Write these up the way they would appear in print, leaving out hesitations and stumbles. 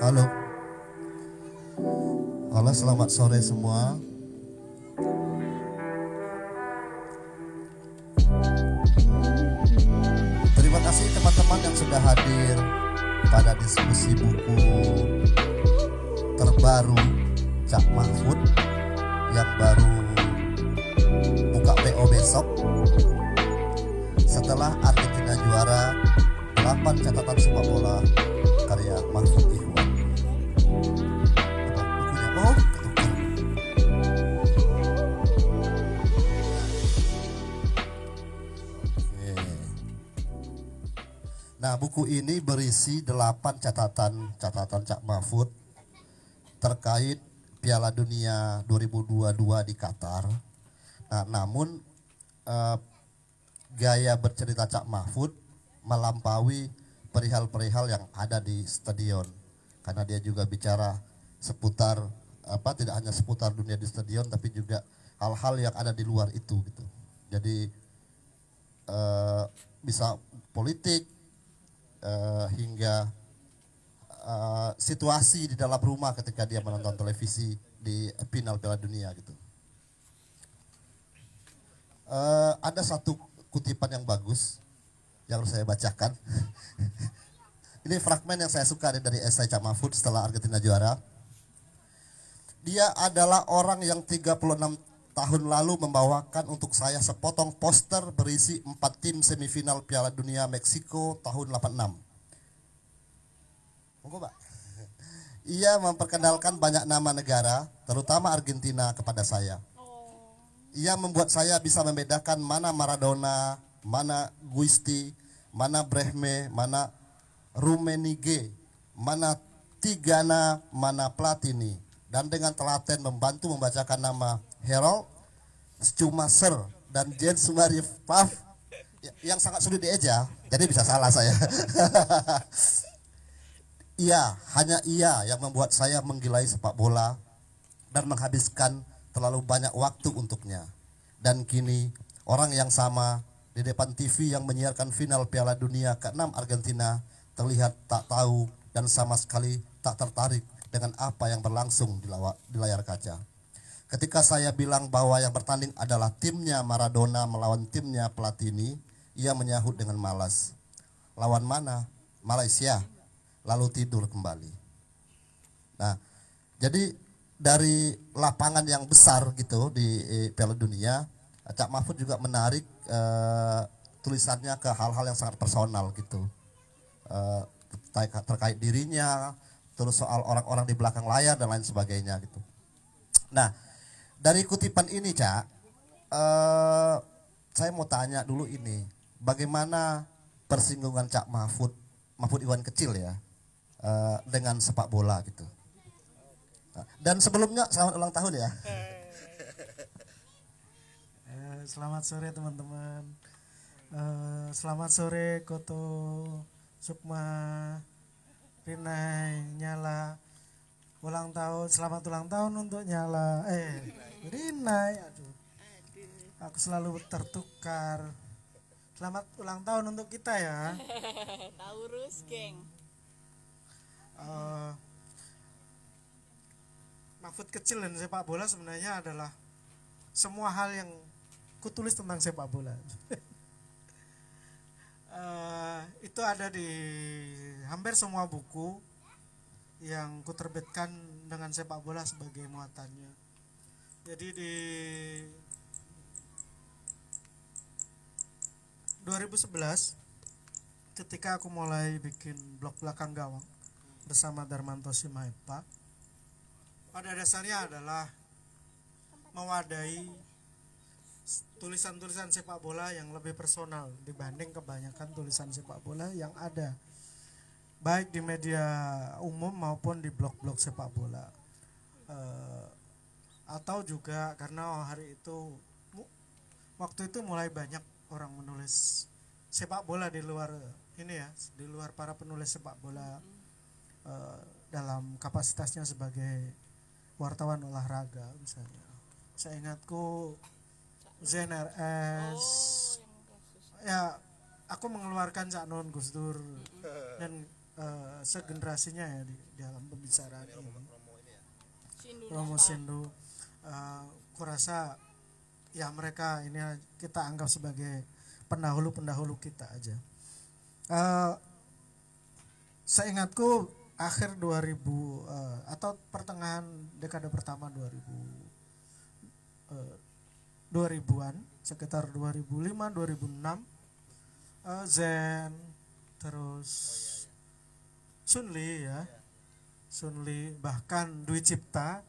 Halo, halo selamat sore semua. Terima kasih teman-teman yang sudah hadir pada diskusi buku terbaru Cak Mahfud yang baru buka PO besok setelah Argentina juara 8 catatan sepak bola karya Mahfud Ikhwan. Bukunya ketukar. Oke. Nah, buku ini berisi 8 catatan Cak Mahfud terkait Piala Dunia 2022 di Qatar. Nah, namun gaya bercerita Cak Mahfud melampaui perihal-perihal yang ada di stadion, karena dia juga bicara seputar tidak hanya seputar dunia di stadion tapi juga hal-hal yang ada di luar itu gitu. Jadi bisa politik hingga situasi di dalam rumah ketika dia menonton televisi di final Piala Dunia gitu. Ada satu kutipan yang bagus yang harus saya bacakan. Ini fragmen yang saya suka dari esai Cak Mahfud setelah Argentina juara. Dia adalah orang yang 36 tahun lalu membawakan untuk saya sepotong poster berisi 4 tim semifinal Piala Dunia Meksiko tahun 86. Monggo, Pak. Ia memperkenalkan banyak nama negara, terutama Argentina kepada saya. Ia membuat saya bisa membedakan mana Maradona, mana Guisti, mana Brehme, mana Rummenigge, mana Tigana, mana Platini. Dan dengan telaten membantu membacakan nama Harold Schumacher dan Jens Marie Pfaff yang sangat sulit dieja, jadi bisa salah saya. Iya, hanya ia yang membuat saya menggilai sepak bola dan menghabiskan terlalu banyak waktu untuknya. Dan kini orang yang sama di depan TV yang menyiarkan final Piala Dunia ke-6 Argentina terlihat tak tahu dan sama sekali tak tertarik dengan apa yang berlangsung di layar kaca. Ketika saya bilang bahwa yang bertanding adalah timnya Maradona melawan timnya Platini, ia menyahut dengan malas. Lawan mana? Malaysia. Lalu tidur kembali. Nah, jadi dari lapangan yang besar gitu di Piala Dunia, Cak Mahfud juga menarik tulisannya ke hal-hal yang sangat personal gitu, terkait dirinya, terus soal orang-orang di belakang layar dan lain sebagainya gitu. Nah, dari kutipan ini Cak, saya mau tanya dulu ini, bagaimana persinggungan Cak Mahfud Iwan kecil ya dengan sepak bola gitu. Dan sebelumnya selamat ulang tahun ya. Selamat sore teman-teman. Selamat sore Koto, Sukma, Rinai, Nyala. Selamat ulang tahun untuk Nyala. Rinai, aduh. Aku selalu tertukar. Selamat ulang tahun untuk kita ya. Taurus, geng. Mahfud kecil dan sepak bola sebenarnya adalah semua hal yang kutulis tentang sepak bola. Itu ada di hampir semua buku yang kuterbitkan dengan sepak bola sebagai muatannya. Jadi di 2011 ketika aku mulai bikin blog belakang gawang bersama Darmanto Simaepa, pada dasarnya adalah mewadahi tulisan-tulisan sepak bola yang lebih personal dibanding kebanyakan tulisan sepak bola yang ada baik di media umum maupun di blog-blog sepak bola. Atau juga karena waktu itu mulai banyak orang menulis sepak bola di luar ini ya, di luar para penulis sepak bola dalam kapasitasnya sebagai wartawan olahraga misalnya. Saya ingatku ZNRS, ya aku mengeluarkan Cak Non Gus Dur dan segenerasinya ya di dalam pembicaraan ini. Sindu Romo Nata. Sindu, kurasa ya mereka ini kita anggap sebagai pendahulu-pendahulu kita aja. Eh, Seingatku akhir 2000 atau pertengahan dekade pertama 2000-an, sekitar 2005 2006, Zen, terus Sunli ya, Sunli, bahkan Dwi Cipta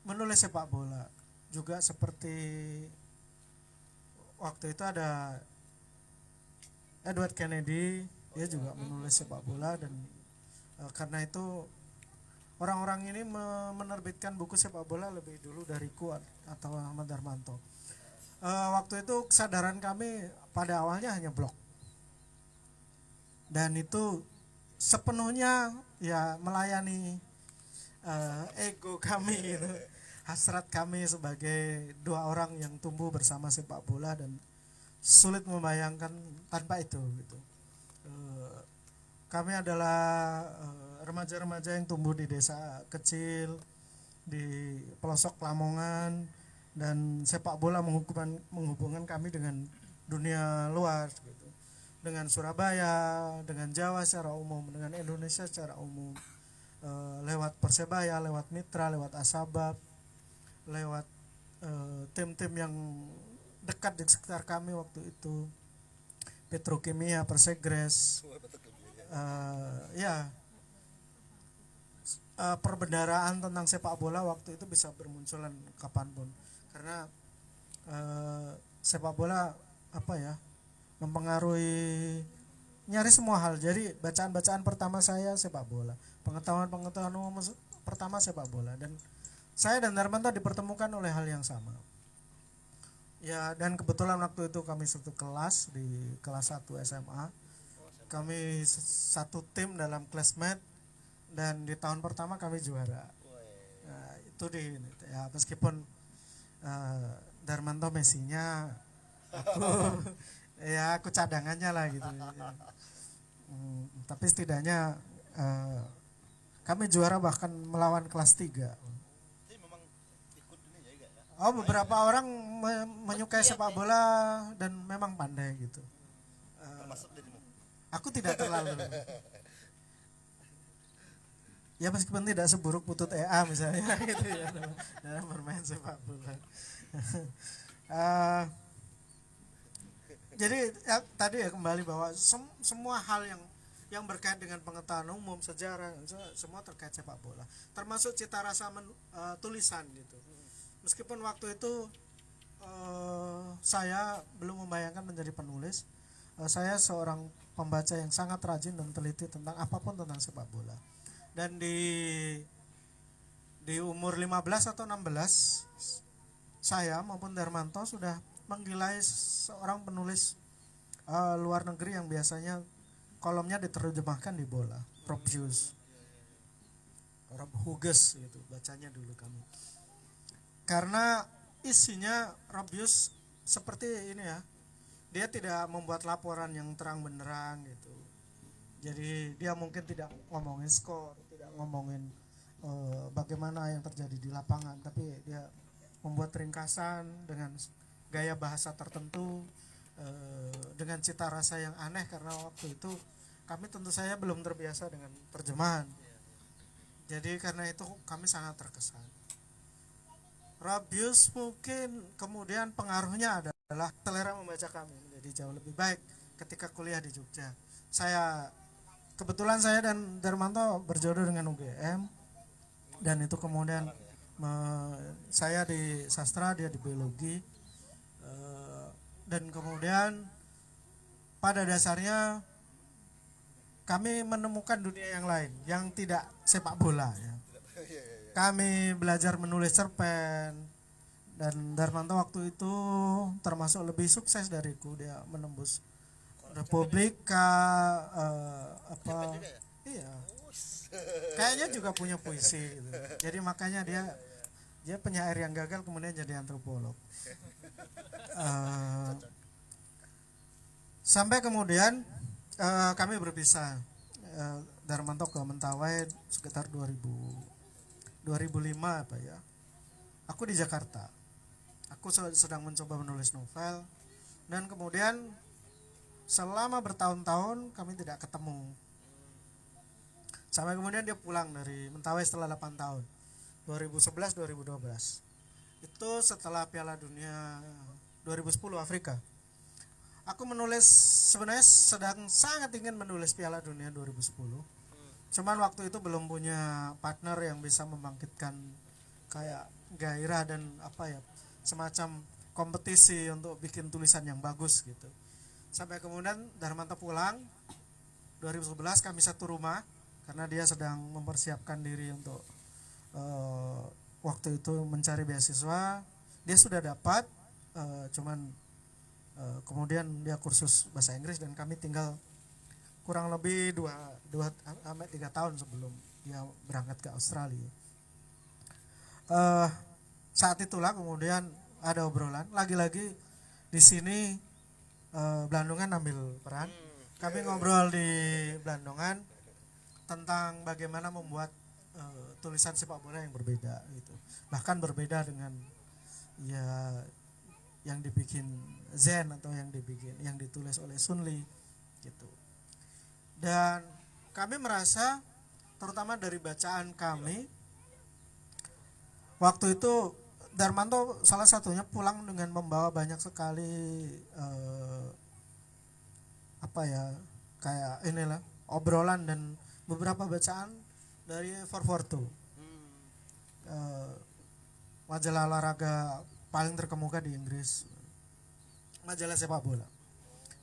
menulis sepak bola juga. Seperti waktu itu ada Edward Kennedy, dia juga menulis sepak bola. Dan karena itu orang-orang ini menerbitkan buku sepak bola lebih dulu dariku atau Ahmad Darmanto. Waktu itu kesadaran kami pada awalnya hanya blog, dan itu sepenuhnya ya melayani ego kami gitu, hasrat kami sebagai dua orang yang tumbuh bersama sepak bola dan sulit membayangkan tanpa itu gitu. Kami adalah remaja-remaja yang tumbuh di desa kecil di pelosok Lamongan, dan sepak bola menghubungkan kami dengan dunia luar gitu, dengan Surabaya, dengan Jawa secara umum, dengan Indonesia secara umum, lewat Persebaya, lewat Mitra, lewat Asabab, lewat tim-tim yang dekat di sekitar kami waktu itu, Petrokimia, Persegres, perbendaharaan tentang sepak bola waktu itu bisa bermunculan kapanpun, karena sepak bola mempengaruhi nyaris semua hal. Jadi bacaan-bacaan pertama saya sepak bola, pengetahuan umum pertama sepak bola, dan saya dan Darmanto dipertemukan oleh hal yang sama. Ya, dan kebetulan waktu itu kami satu kelas di kelas 1 SMA. Kami satu tim dalam classmate, dan di tahun pertama kami juara. Nah, itu ya meskipun Darmanto Messi-nya, aku cadangannya lah gitu. Tapi setidaknya kami juara bahkan melawan kelas 3. Beberapa orang menyukai sepak bola dan memang pandai gitu. Aku tidak terlalu. Ya meskipun tidak seburuk Putut EA misalnya gitu ya dalam bermain sepak bola. Jadi ya, tadi ya kembali bahwa semua hal yang berkait dengan pengetahuan umum, sejarah, semua terkait sepak bola, termasuk cita rasa tulisan gitu. Meskipun waktu itu saya belum membayangkan menjadi penulis, saya seorang pembaca yang sangat rajin dan teliti tentang apapun tentang sepak bola. Dan di umur 15 atau 16, saya maupun Darmanto sudah menggilai seorang penulis luar negeri yang biasanya kolomnya diterjemahkan di bola, Rob Hughes gitu bacanya dulu kami. Karena isinya Rob Hughes seperti ini ya, dia tidak membuat laporan yang terang benderang gitu. Jadi dia mungkin tidak ngomongin skor, tidak ngomongin bagaimana yang terjadi di lapangan, tapi dia membuat ringkasan dengan gaya bahasa tertentu, dengan cita rasa yang aneh, karena waktu itu kami tentu saja belum terbiasa dengan terjemahan. Jadi karena itu kami sangat terkesan. Rabius mungkin kemudian pengaruhnya adalah selera membaca kami menjadi jauh lebih baik ketika kuliah di Jogja. Kebetulan saya dan Darmanto berjodoh dengan UGM, dan itu kemudian saya di sastra, dia di biologi, dan kemudian pada dasarnya kami menemukan dunia yang lain yang tidak sepak bola ya. Kami belajar menulis cerpen, dan Darmanto waktu itu termasuk lebih sukses dariku, dia menembus Republika, iya, kayaknya juga punya puisi gitu. Jadi makanya dia penyair yang gagal kemudian jadi antropolog. Sampai kemudian Kami berpisah. Darmanto ke Mentawai sekitar 2005 apa ya. Aku di Jakarta. Aku sedang mencoba menulis novel dan kemudian selama bertahun-tahun kami tidak ketemu. Sampai kemudian dia pulang dari Mentawai setelah 8 tahun. 2011-2012. Itu setelah Piala Dunia 2010 Afrika. Aku menulis, sebenarnya sedang sangat ingin menulis Piala Dunia 2010. Cuman waktu itu belum punya partner yang bisa membangkitkan kayak gairah dan apa ya, semacam kompetisi untuk bikin tulisan yang bagus gitu. Sampai kemudian Darmanto pulang 2011, kami satu rumah karena dia sedang mempersiapkan diri untuk waktu itu mencari beasiswa. Dia sudah dapat, cuman kemudian dia kursus bahasa Inggris dan kami tinggal kurang lebih 2-3 tahun sebelum dia berangkat ke Australia. Saat itulah kemudian ada obrolan, lagi-lagi di sini Blandungan ambil peran. Kami ngobrol di Blandungan tentang bagaimana membuat tulisan sepak bola yang berbeda gitu. Bahkan berbeda dengan ya yang dibikin Zen atau yang ditulis oleh Sun Lee gitu. Dan kami merasa, terutama dari bacaan kami waktu itu, Darmanto salah satunya pulang dengan membawa banyak sekali kayak inilah obrolan dan beberapa bacaan dari 442, majalah olahraga paling terkemuka di Inggris, majalah sepak bola.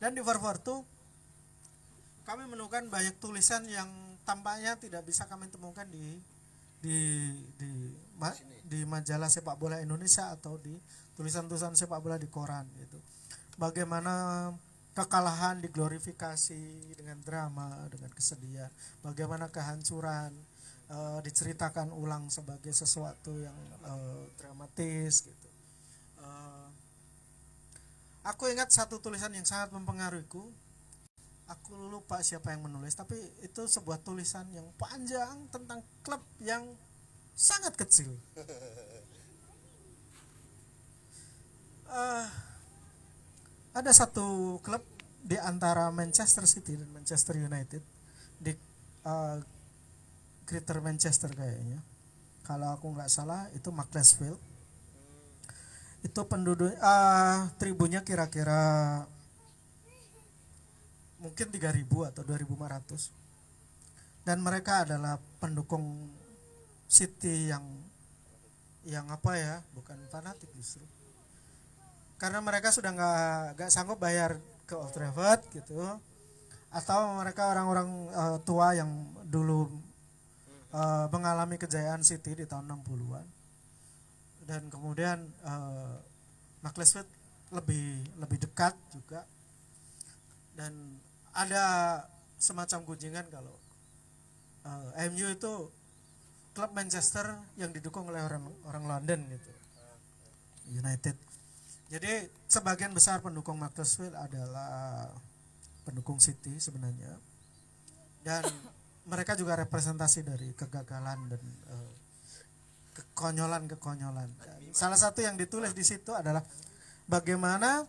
Dan di 442 kami menemukan banyak tulisan yang tampaknya tidak bisa kami temukan di majalah sepak bola Indonesia atau di tulisan-tulisan sepak bola di koran gitu. Bagaimana kekalahan diglorifikasi dengan drama, dengan kesedihan, bagaimana kehancuran diceritakan ulang sebagai sesuatu yang dramatis gitu. Aku ingat satu tulisan yang sangat mempengaruhiku. Aku lupa siapa yang menulis, tapi itu sebuah tulisan yang panjang tentang klub yang sangat kecil. Ada satu klub di antara Manchester City dan Manchester United di Greater Manchester kayaknya. Kalau aku nggak salah itu Macclesfield. Itu penduduk tribunnya kira-kira mungkin 3.000 atau 2.500. Dan mereka adalah pendukung City yang apa ya, bukan fanatik justru. Karena mereka sudah nggak sanggup bayar ke Old Trafford gitu. Atau mereka orang-orang tua yang dulu mengalami kejayaan City di tahun 60-an. Dan kemudian Macclesfield lebih dekat juga. Dan ada semacam gunjingan kalau MU itu klub Manchester yang didukung oleh orang London gitu, United. Jadi sebagian besar pendukung Macclesfield adalah pendukung City sebenarnya, dan mereka juga representasi dari kegagalan dan kekonyolan. Salah satu yang ditulis di situ adalah bagaimana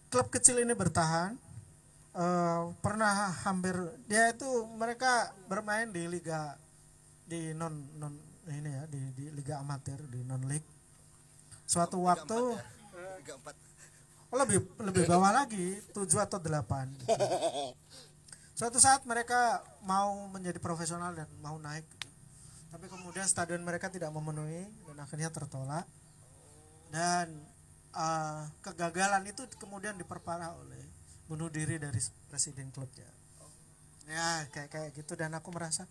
klub kecil ini bertahan. Pernah hampir mereka bermain di liga di di liga amatir, di non league. Suatu waktu lebih bawah lagi, 7 atau 8. Suatu saat mereka mau menjadi profesional dan mau naik, tapi kemudian stadion mereka tidak memenuhi dan akhirnya tertolak. Dan kegagalan itu kemudian diperparah oleh bunuh diri dari presiden klubnya. Ya kayak gitu. Dan aku merasa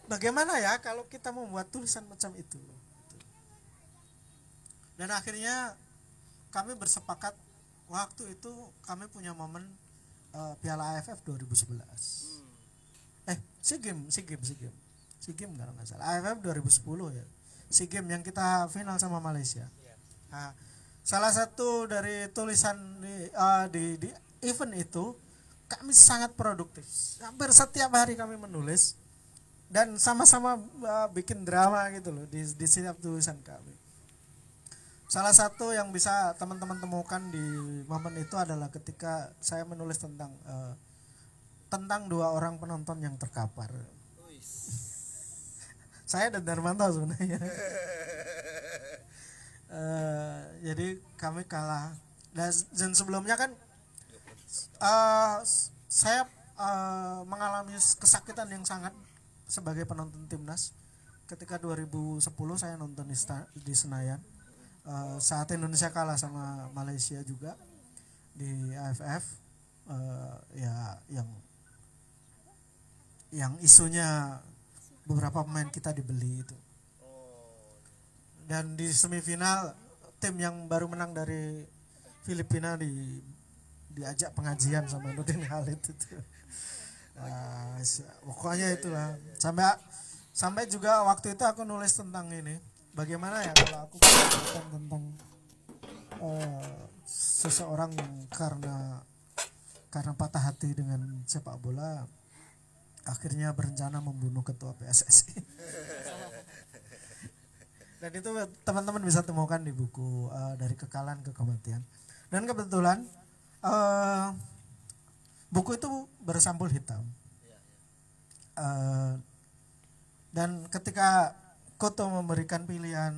bagaimana ya kalau kita membuat tulisan macam itu. Dan akhirnya kami bersepakat, waktu itu kami punya momen Piala AFF 2011. SEA Games kalau nggak salah. AFF 2010 ya. SEA Games yang kita final sama Malaysia. Nah, salah satu dari tulisan di event itu kami sangat produktif. Hampir setiap hari kami menulis dan sama-sama bikin drama gitu loh di setiap tulisan kami. Salah satu yang bisa teman-teman temukan di momen itu adalah ketika saya menulis tentang dua orang penonton yang terkapar. Saya dan Darmanto sebenarnya. Jadi kami kalah. Dan sebelumnya kan saya mengalami kesakitan yang sangat sebagai penonton timnas. Ketika 2010 saya nonton di Senayan. Saat Indonesia kalah sama Malaysia juga di AFF, ya yang isunya beberapa pemain kita dibeli itu. Dan di semifinal tim yang baru menang dari Filipina diajak pengajian sama Nurdin Halid itu. Pokoknya itulah. Sampai juga waktu itu aku nulis tentang ini. Bagaimana ya kalau aku berkata tentang seseorang yang karena patah hati dengan sepak bola akhirnya berencana membunuh ketua PSSI. Dan itu teman-teman bisa temukan di buku Dari Kekalahan ke Kematian. Dan kebetulan buku itu bersampul hitam. Dan ketika Koto memberikan pilihan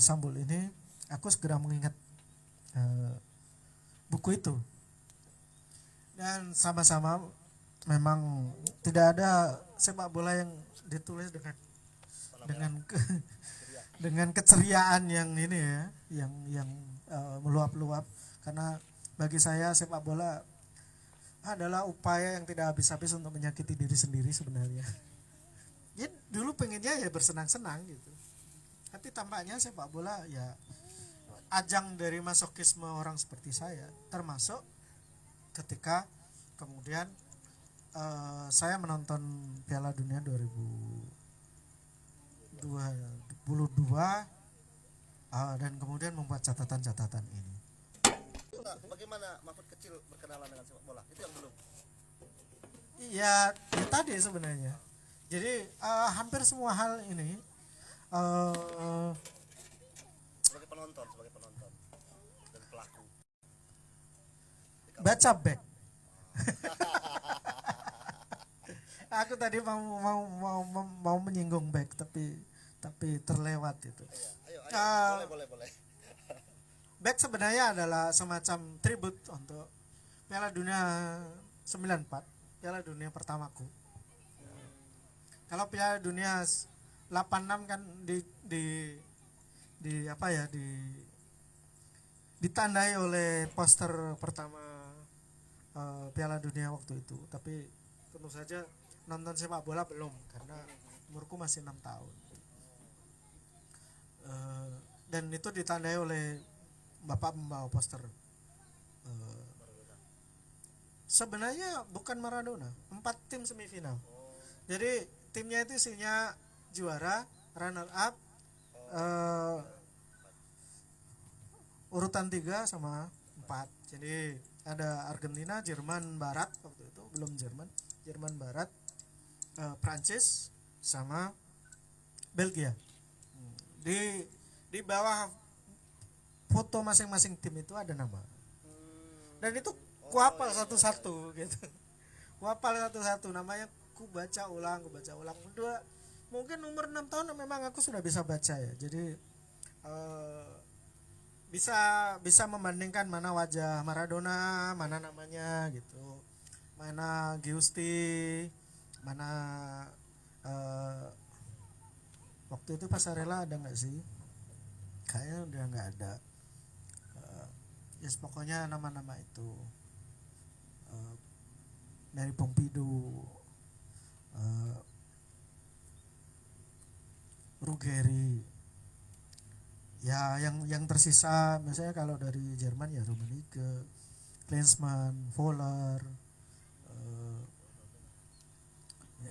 sampul ini, aku segera mengingat buku itu. Dan sama-sama memang tidak ada sepak bola yang ditulis dengan keceriaan yang ini ya, yang meluap-luap. Karena bagi saya sepak bola adalah upaya yang tidak habis-habis untuk menyakiti diri sendiri sebenarnya. Ya dulu pengennya ya bersenang-senang gitu, tapi tampaknya sepak bola ya ajang dari masokisme orang seperti saya, termasuk ketika kemudian saya menonton Piala Dunia 2022 dan kemudian membuat catatan-catatan ini. Bagaimana Mahfud kecil berkenalan dengan sepak bola? Itu yang belum. Iya, ya tadi sebenarnya. Jadi hampir semua hal ini sebagai penonton dan pelaku. baca back. Aku tadi mau menyinggung back tapi terlewat itu. Ayo, boleh. Back sebenarnya adalah semacam tribut untuk Piala Dunia 94, Piala Dunia pertamaku. Kalau Piala Dunia 86 kan ditandai oleh poster pertama Piala Dunia waktu itu. Tapi tentu saja nonton sepak bola belum, karena umurku masih 6 tahun. Dan itu ditandai oleh bapak membawa poster. Sebenarnya bukan Maradona, 4 tim semifinal. Jadi timnya itu isinya juara, runner up, urutan 3 sama 4. Jadi ada Argentina, Jerman Barat waktu itu, belum Jerman Barat, Prancis sama Belgia. Di bawah foto masing-masing tim itu ada nama. Dan itu kuapal satu-satu gitu. Kuapal satu-satu namanya. Ku baca ulang. Mungkin umur 6 tahun memang aku sudah bisa baca ya. Jadi bisa membandingkan mana wajah Maradona, mana namanya gitu, mana Giusti, mana waktu itu Pasarela ada nggak sih? Kayaknya udah nggak ada. Pokoknya nama-nama itu, dari Pompidou, Ruggeri, ya yang tersisa misalnya kalau dari Jerman ya Rummenigge, Klinsmann, Voller,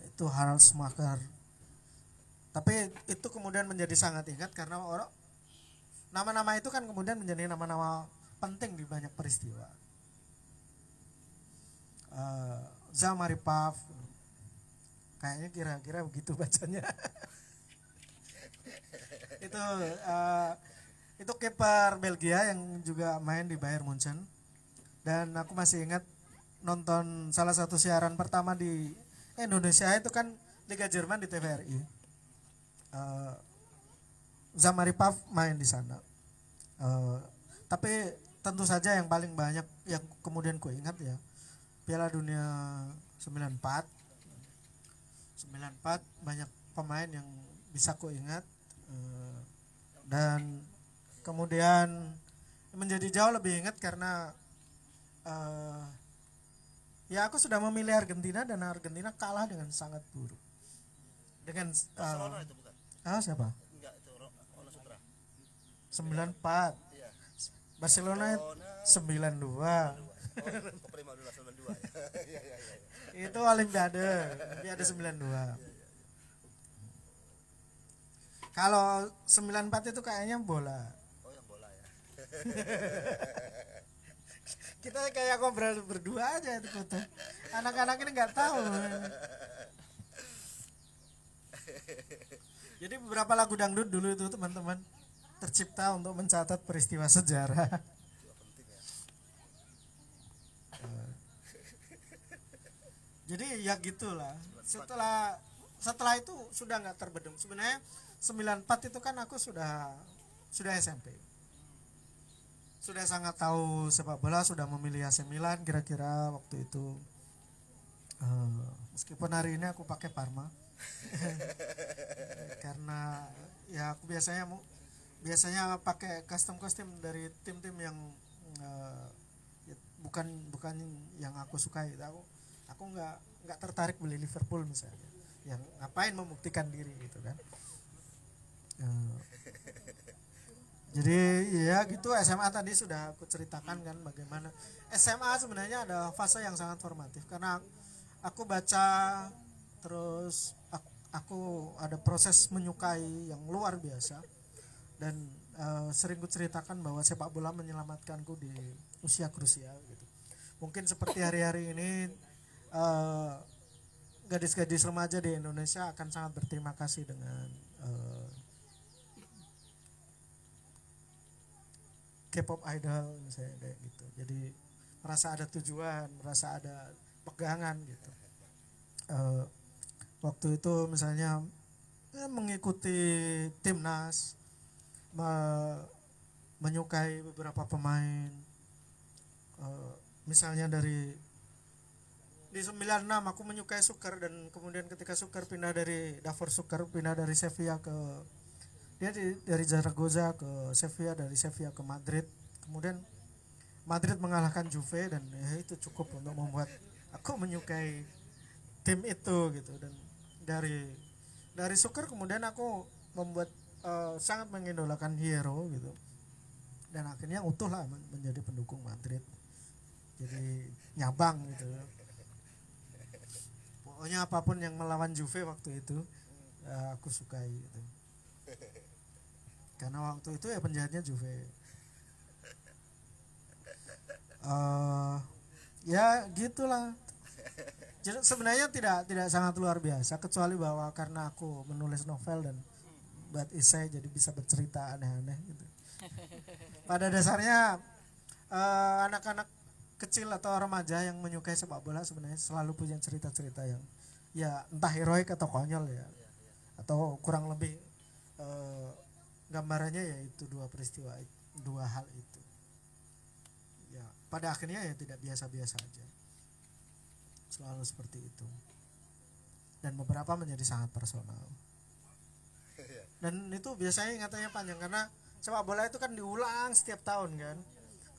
itu Harald Schumacher. Tapi itu kemudian menjadi sangat ingat karena nama-nama itu kan kemudian menjadi nama-nama penting di banyak peristiwa. Zamaripov, kayaknya kira-kira begitu bacanya. itu itu kiper Belgia yang juga main di Bayern Munchen, dan aku masih ingat nonton salah satu siaran pertama di Indonesia itu kan Liga Jerman di TVRI. Zamaripov main di sana. Tapi tentu saja yang paling banyak yang kemudian ku ingat ya Piala Dunia 94. 94 banyak pemain yang bisa ku ingat, dan kemudian menjadi jauh lebih ingat karena ya aku sudah memilih Argentina dan Argentina kalah dengan sangat buruk. Dengan Barcelona itu bukan? siapa? Enggak, itu Ono Sutra. 94. Iya. Barcelona 92. Prima dulu 92 ya. Iya iya iya. Itu Olimpiade 92. Kalau 94 itu kayaknya bola. Oh, yang bola ya. Kita kayak ngobrol berdua aja itu foto. Anak-anak ini nggak tahu. Jadi beberapa lagu dangdut dulu itu teman-teman tercipta untuk mencatat peristiwa sejarah. Jadi ya gitulah. Setelah itu sudah nggak terbendung. Sebenarnya 94 itu kan aku sudah SMP. Sudah sangat tahu sepak bola, sudah memilih AC Milan kira-kira waktu itu. Meskipun hari ini aku pakai Parma. Karena ya aku biasanya pakai kostum dari tim-tim yang ya, bukan yang aku sukai. Aku nggak tertarik beli Liverpool misalnya. Yang ngapain membuktikan diri gitu kan. Jadi ya gitu, SMA tadi sudah aku ceritakan kan bagaimana SMA sebenarnya ada fase yang sangat formatif karena aku baca, terus aku ada proses menyukai yang luar biasa, dan sering kuceritakan bahwa sepak bola menyelamatkanku di usia krusial gitu. Mungkin seperti hari-hari ini gadis-gadis remaja di Indonesia akan sangat berterima kasih dengan K-pop idol misalnya kayak gitu. Jadi merasa ada tujuan, merasa ada pegangan gitu. Waktu itu misalnya mengikuti timnas, menyukai beberapa pemain, misalnya di 96 aku menyukai Sukar, dan kemudian ketika Sukar pindah dari Davor Sukar pindah dari Sevilla ke dari Zaragoza ke Sevilla, dari Sevilla ke Madrid, kemudian Madrid mengalahkan Juve, dan ya itu cukup untuk membuat aku menyukai tim itu gitu. Dan dari Sukar kemudian aku membuat sangat mengidolakan Hierro gitu, dan akhirnya utuh lah menjadi pendukung Madrid, jadi nyabang gitu. Pokoknya apapun yang melawan Juve waktu itu aku sukai gitu. Karena waktu itu ya penjahatnya Juve. Ya gitulah. Jadi sebenarnya tidak sangat luar biasa, kecuali bahwa karena aku menulis novel dan buat esai jadi bisa bercerita aneh-aneh gitu. Pada dasarnya anak-anak kecil atau remaja yang menyukai sepak bola sebenarnya selalu punya cerita-cerita yang ya entah heroik atau konyol ya, atau kurang lebih gambarannya yaitu dua hal itu. Ya, pada akhirnya ya tidak biasa-biasa aja. Selalu seperti itu. Dan beberapa menjadi sangat personal. Dan itu biasanya ingatannya panjang karena sepak bola itu kan diulang setiap tahun kan.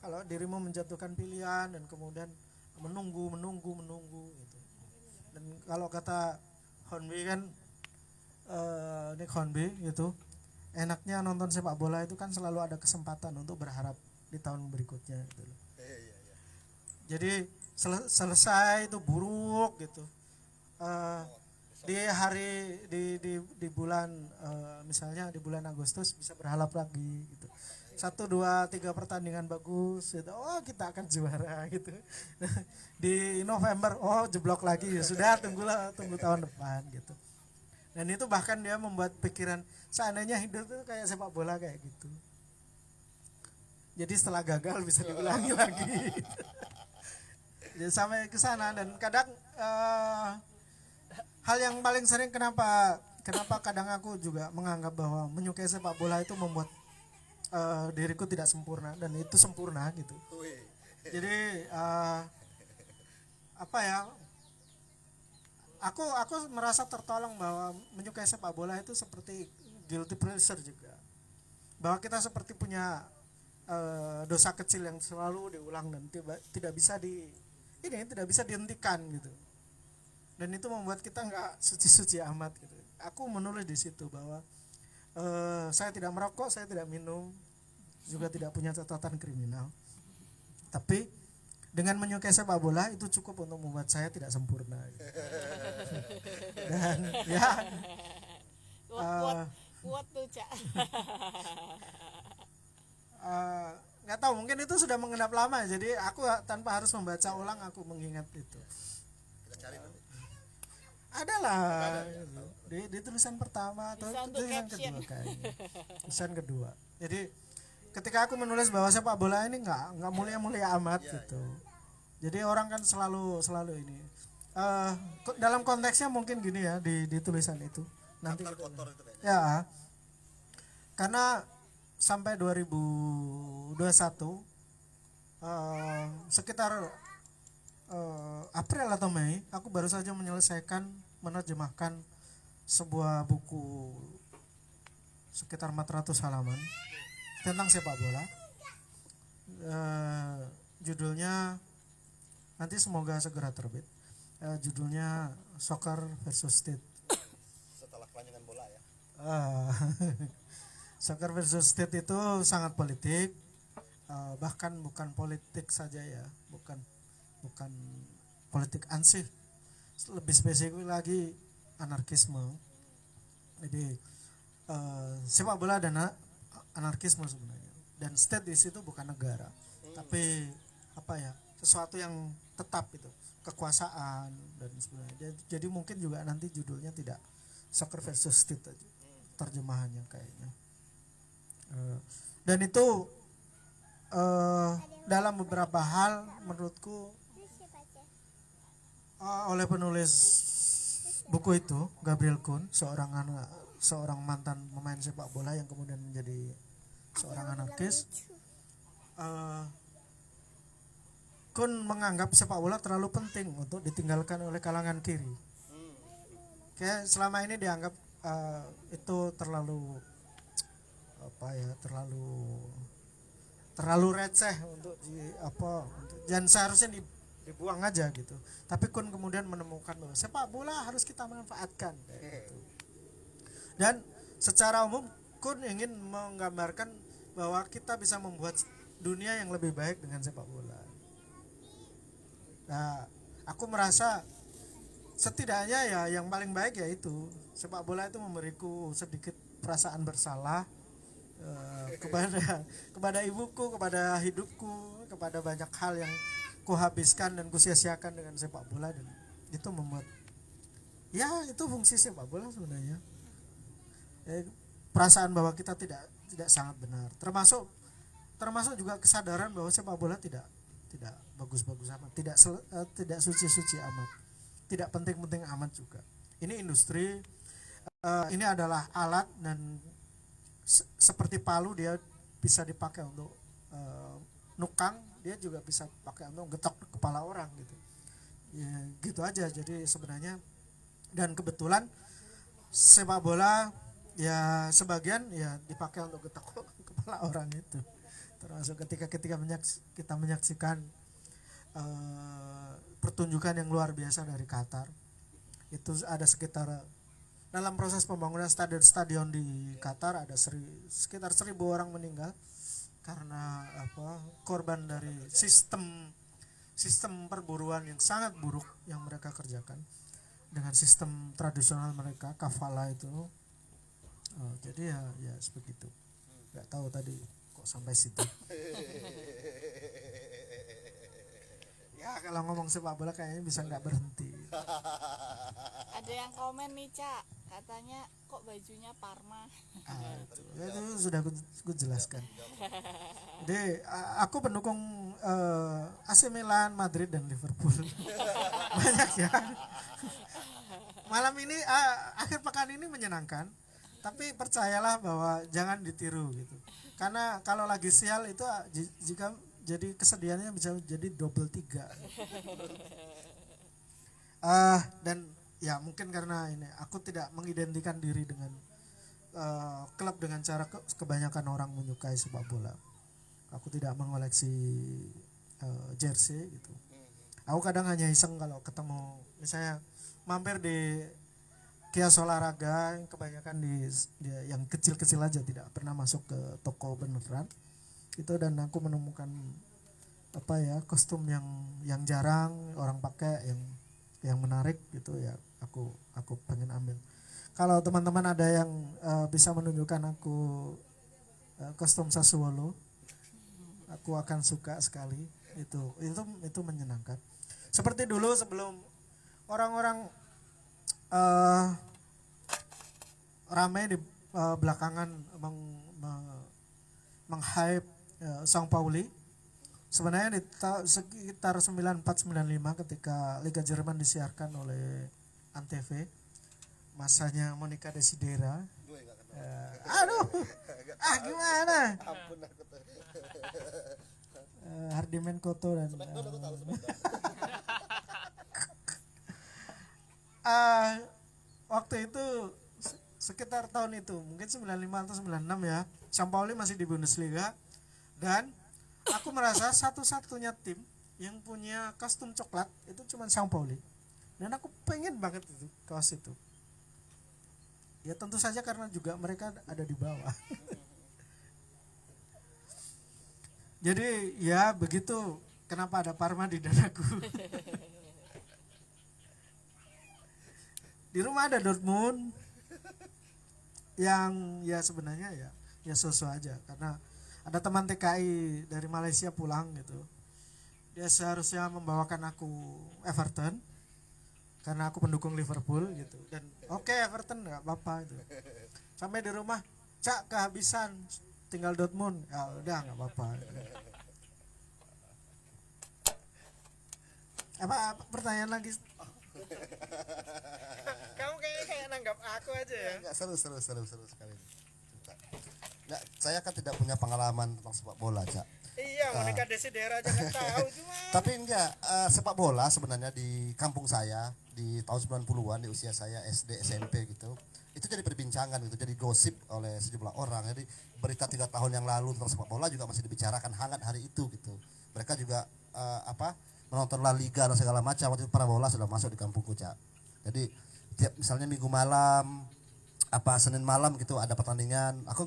Kalau dirimu menjatuhkan pilihan dan kemudian menunggu gitu. Dan kalau kata Hornby kan Nick Hornby gitu, enaknya nonton sepak bola itu kan selalu ada kesempatan untuk berharap di tahun berikutnya gitu. Jadi selesai itu buruk gitu. Di bulan misalnya di bulan Agustus bisa berharap lagi gitu. 1, 2, 3 pertandingan bagus gitu, oh kita akan juara gitu. Di November oh jeblok lagi, ya sudah tunggu tahun depan gitu. Dan itu bahkan dia membuat pikiran seandainya hidup itu kayak sepak bola kayak gitu, jadi setelah gagal bisa diulangi lagi. Jadi sampai ke sana. Dan kadang hal yang paling sering kenapa kadang aku juga menganggap bahwa menyukai sepak bola itu membuat diriku tidak sempurna, dan itu sempurna gitu. Jadi apa ya, aku merasa tertolong bahwa menyukai sepak bola itu seperti guilty pleasure juga, bahwa kita seperti punya dosa kecil yang selalu diulang dan tidak bisa dihentikan gitu. Dan itu membuat kita nggak suci-suci amat gitu. Aku menulis di situ bahwa saya tidak merokok, saya tidak minum, juga tidak punya catatan kriminal. Tapi dengan menyukai sepak bola itu cukup untuk membuat saya tidak sempurna. Gitu. Dan ya Kuat tuh, Cak. nggak tahu, mungkin itu sudah mengendap lama, jadi aku tanpa harus membaca ulang aku mengingat itu. Adalah di tulisan pertama atau tulisan kedua kayaknya. Tulisan kedua. Jadi ketika aku menulis bahwa sepak bola ini nggak mulia-mulia amat gitu. Jadi orang kan selalu ini. Dalam konteksnya mungkin gini ya di tulisan itu. Nanti ya. Karena sampai 2021 sekitar April atau Mei aku baru saja menerjemahkan sebuah buku sekitar 400 halaman tentang sepak bola. Judulnya nanti semoga segera terbit. Judulnya Soccer versus State. Setelah kelanjutan bola ya. Soccer versus State itu sangat politik, bahkan bukan politik saja ya, bukan politik ansih, lebih spesifik lagi anarkisme. Jadi sepak bola dan anarkisme sebenarnya, dan state di situ bukan negara, tapi apa ya, sesuatu yang tetap itu, kekuasaan dan sebagainya. Jadi mungkin juga nanti judulnya tidak Soccer versus State aja, terjemahannya kayaknya. Dan itu dalam beberapa hal menurutku oleh penulis buku itu Gabriel Kuhn, seorang mantan pemain sepak bola yang kemudian menjadi seorang anarkis. Kuhn menganggap sepak bola terlalu penting untuk ditinggalkan oleh kalangan kiri. Kayak selama ini dianggap itu terlalu receh untuk dan seharusnya dibuang aja gitu. Tapi Kun kemudian menemukan bahwa sepak bola harus kita manfaatkan gitu. Dan secara umum Kun ingin menggambarkan bahwa kita bisa membuat dunia yang lebih baik dengan sepak bola. Nah, aku merasa setidaknya ya yang paling baik yaitu sepak bola itu memberiku sedikit perasaan bersalah kepada ibuku, kepada hidupku, kepada banyak hal yang kuhabiskan dan kusia-siakan dengan sepak bola, dan itu membuat ya itu fungsi sepak bola sebenarnya. Perasaan bahwa kita tidak sangat benar, termasuk juga kesadaran bahwa sepak bola tidak bagus-bagus amat, tidak suci-suci amat, tidak penting-penting amat juga. Ini industri, ini adalah alat, dan seperti palu dia bisa dipakai untuk nukang, dia juga bisa pakai untuk getok kepala orang gitu. Ya gitu aja. Jadi sebenarnya, dan kebetulan sepak bola ya sebagian ya dipakai untuk getok kepala orang itu. Termasuk ketika kita menyaksikan pertunjukan yang luar biasa dari Qatar. Itu ada sekitar, dalam proses pembangunan stadion di Qatar ada sekitar 1.000 orang meninggal karena korban dari sistem perburuan yang sangat buruk yang mereka kerjakan dengan sistem tradisional mereka, kafala itu. Jadi ya seperti itu. Nggak tahu tadi kok sampai situ. Ya kalau ngomong sepak bola kayaknya bisa nggak berhenti. Ada yang komen nih, Cak. Katanya kok bajunya Parma. Itu sudah aku jelaskan. Jadi aku pendukung AC Milan, Madrid dan Liverpool. Banyak ya. Malam ini akhir pekan ini menyenangkan, tapi percayalah bahwa jangan ditiru gitu. Karena kalau lagi sial itu jika jadi kesedihannya bisa jadi double 3. Dan ya mungkin karena ini aku tidak mengidentikan diri dengan klub dengan cara kebanyakan orang menyukai sepak bola. Aku tidak mengoleksi jersey gitu. Aku kadang hanya iseng kalau ketemu misalnya mampir di kios olahraga yang kebanyakan di yang kecil-kecil aja, tidak pernah masuk ke toko beneran itu, dan aku menemukan kostum yang jarang orang pakai yang menarik gitu ya, aku pengen ambil. Kalau teman-teman ada yang bisa menunjukkan aku kostum Sassuolo, aku akan suka sekali. Itu menyenangkan. Seperti dulu sebelum orang-orang ramai di belakangan meng-hype São Pauli. Sebenarnya di sekitar 94-95 ketika Liga Jerman disiarkan oleh Antv, masanya Monica Desidera. Gimana? Hardiman Koto dan waktu itu sekitar tahun itu mungkin 95 atau 96 ya, São Pauli masih di Bundesliga, dan aku merasa satu-satunya tim yang punya kostum coklat itu cuma São Pauli, dan aku pengen banget itu kaos itu. Ya tentu saja karena juga mereka ada di bawah. Jadi ya begitu kenapa ada Parma di dadaku. Di rumah ada Dortmund yang ya sebenarnya ya so-so aja, karena ada teman TKI dari Malaysia pulang gitu. Dia seharusnya membawakan aku Everton karena aku pendukung Liverpool gitu, dan oke, Everton nggak apa-apa itu. Sampai di rumah, Cak kehabisan, tinggal Dortmund, ya udah nggak apa-apa. Apa pertanyaan lagi? Kamu kayaknya kayak nanggap aku aja ya. Enggak, seru sekali. Enggak, saya kan tidak punya pengalaman tentang sepak bola, Cak. Iya, Monica Desidera jangan tahu cuma. Tapi enggak, sepak bola sebenarnya di kampung saya di tahun 90-an, di usia saya SD SMP gitu, itu jadi perbincangan gitu, jadi gosip oleh sejumlah orang. Jadi berita 3 tahun yang lalu tentang sepak bola juga masih dibicarakan hangat hari itu gitu. Mereka juga menonton La Liga dan segala macam. Waktu itu para bola sudah masuk di kampungku, Cak. Jadi tiap misalnya Minggu malam Senin malam gitu ada pertandingan, aku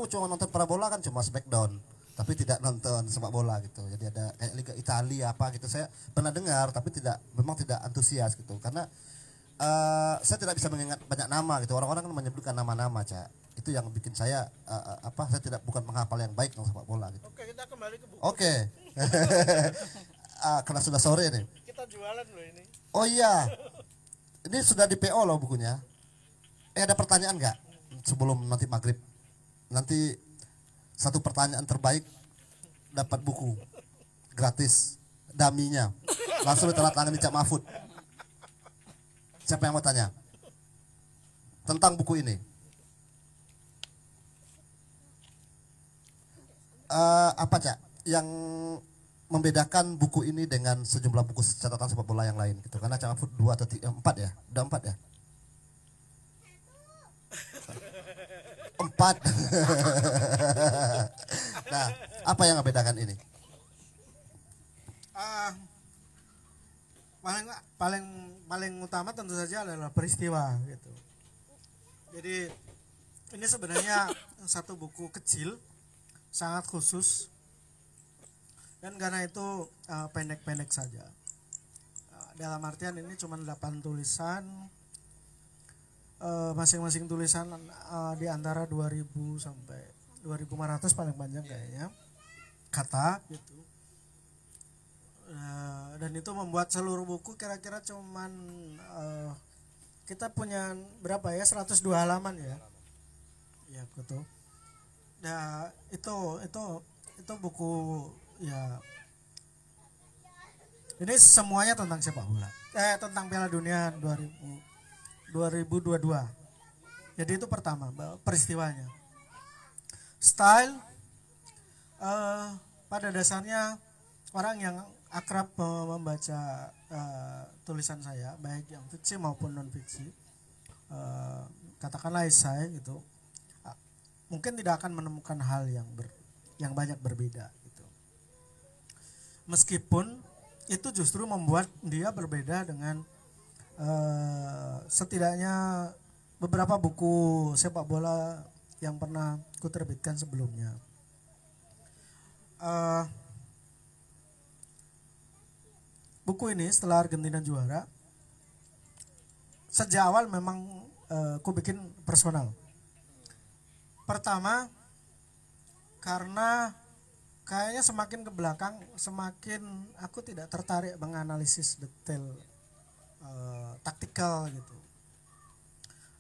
cuma nonton para bola kan cuma Smackdown, tapi tidak nonton sepak bola gitu. Jadi ada kayak Liga Italia gitu, saya pernah dengar tapi memang tidak antusias gitu, karena saya tidak bisa mengingat banyak nama gitu. Orang-orang kan menyebutkan nama-nama, Cak. Itu yang bikin saya saya bukan penghafal yang baik tentang sepak bola gitu. Oke, kita kembali ke buku. Oke. Karena sudah sore nih. Kita jualan loh ini. Oh iya, ini sudah di PO loh bukunya. Ada pertanyaan nggak sebelum nanti maghrib? Nanti satu pertanyaan terbaik dapat buku gratis, daminya langsung ditandatangani Cak Mahfud. Siapa yang mau tanya tentang buku ini? Apa, Cak, yang membedakan buku ini dengan sejumlah buku catatan sepak bola yang lain gitu? Karena Cak Mahfud 2 atau 4 ya? Udah 4 ya? 4. Nah, apa yang membedakan ini? Paling utama tentu saja adalah peristiwa gitu. Jadi ini sebenarnya satu buku kecil, sangat khusus, dan karena itu pendek-pendek saja. Dalam artian ini cuma 8 tulisan, masing-masing tulisan di antara 2000 sampai 2.500 paling panjang kayaknya kata gitu. Dan itu membuat seluruh buku kira-kira cuman kita punya berapa ya, 102 halaman ya. Ya betul. Nah, itu buku ya. Ini semuanya tentang sepak bola. Tentang Piala Dunia 2022. Jadi itu pertama peristiwanya. Style pada dasarnya orang yang akrab membaca tulisan saya, baik yang fiksi maupun non fiksi, katakanlah esai gitu, mungkin tidak akan menemukan hal yang banyak berbeda gitu. Meskipun itu justru membuat dia berbeda dengan setidaknya beberapa buku sepak bola yang pernah kuterbitkan sebelumnya. Buku ini setelah Argentina juara, sejak awal memang ku bikin personal. Pertama, karena kayaknya semakin ke belakang semakin aku tidak tertarik menganalisis detail taktikal gitu.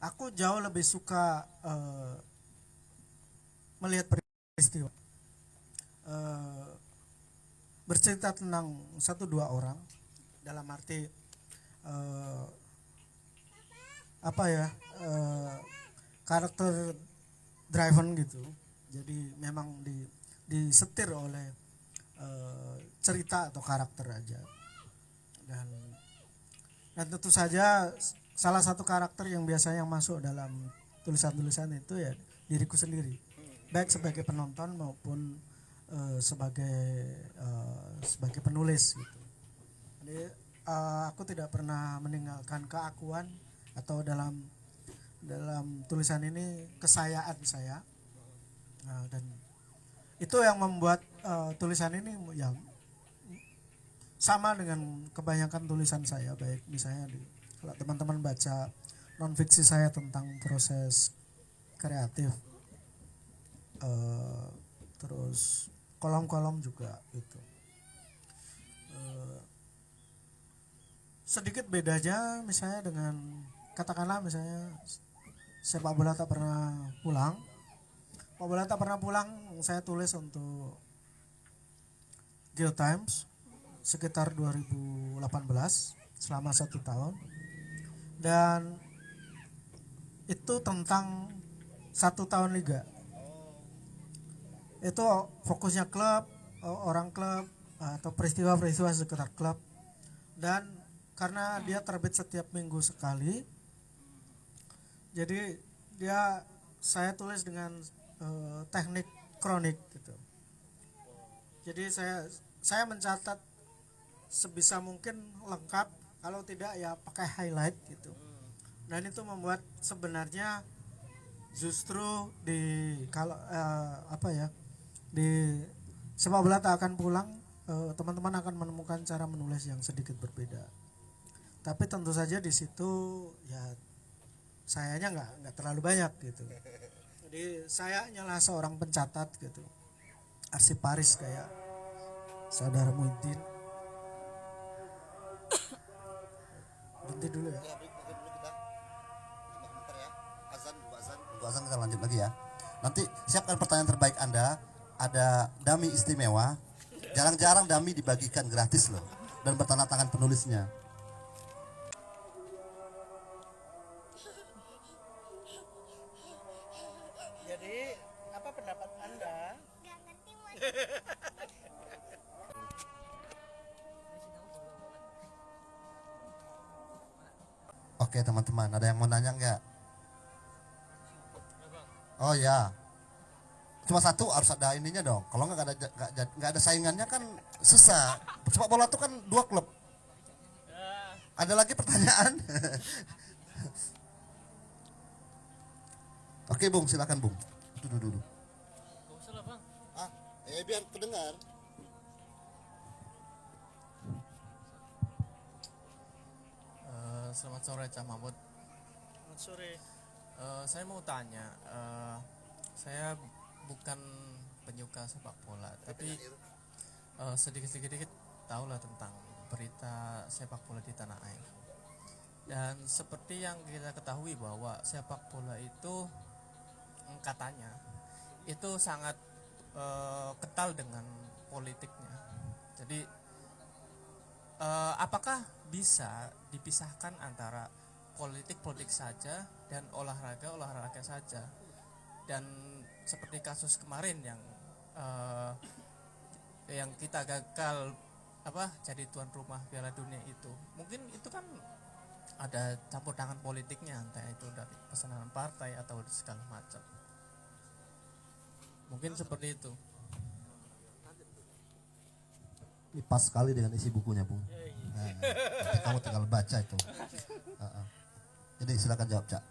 Aku jauh lebih suka melihat peristiwa, bercerita tentang 1-2 orang, dalam arti karakter driven gitu. Jadi memang disetir oleh cerita atau karakter aja. Dan tentu saja salah satu karakter yang biasanya masuk dalam tulisan-tulisan itu ya diriku sendiri, baik sebagai penonton maupun sebagai penulis gitu. Jadi aku tidak pernah meninggalkan keakuan atau dalam tulisan ini kesayaan saya. Dan itu yang membuat tulisan ini ya sama dengan kebanyakan tulisan saya, baik misalnya kalau teman-teman baca non fiksi saya tentang proses kreatif, terus kolom-kolom juga gitu. Sedikit bedanya misalnya dengan katakanlah misalnya sepak bola tak pernah pulang. Sepak bola tak pernah pulang saya tulis untuk Geotimes sekitar 2018 selama 1 tahun, dan itu tentang 1 tahun liga. Itu fokusnya klub, orang klub atau peristiwa-peristiwa sekitar klub, dan karena dia terbit setiap minggu sekali, jadi saya tulis dengan teknik kronik gitu. Jadi saya mencatat sebisa mungkin lengkap, kalau tidak ya pakai highlight gitu. Dan itu membuat sebenarnya justru di sepak bola tak akan pulang, teman-teman akan menemukan cara menulis yang sedikit berbeda. Tapi tentu saja di situ ya sayanya nggak terlalu banyak gitu. Jadi saya hanyalah seorang pencatat gitu, arsiparis kayak saudara Muhyiddin. Berhenti dulu ya. Untuk azan kita lanjut lagi ya. Nanti siapkan pertanyaan terbaik Anda. Ada dummy istimewa. Jarang-jarang dummy dibagikan gratis loh, dan bertanda tangan penulisnya. Jadi apa pendapat Anda? Oke teman-teman, ada yang mau nanya nggak? Oh ya, cuma satu harus ada ininya dong. Kalau nggak ada saingannya kan susah. Sepak bola tuh kan 2 klub. Ada lagi pertanyaan? Oke Bung, silakan Bung. Duduk. Biar kedengar. Selamat sore Cah Mahmud. Selamat sore. Saya mau tanya, saya bukan penyuka sepak bola, tapi sedikit-sedikit tahu lah tentang berita sepak bola di tanah air. Dan seperti yang kita ketahui bahwa sepak bola itu katanya itu sangat kental dengan politiknya. Jadi apakah bisa dipisahkan antara politik saja dan olahraga saja? Dan seperti kasus kemarin yang kita gagal jadi tuan rumah Piala Dunia itu, mungkin itu kan ada campur tangan politiknya, entah itu dari pesanan partai atau segala macam. Mungkin seperti itu. Ini pas sekali dengan isi bukunya, Bung. Nah, kamu tinggal baca itu. Jadi silakan jawab, Cak.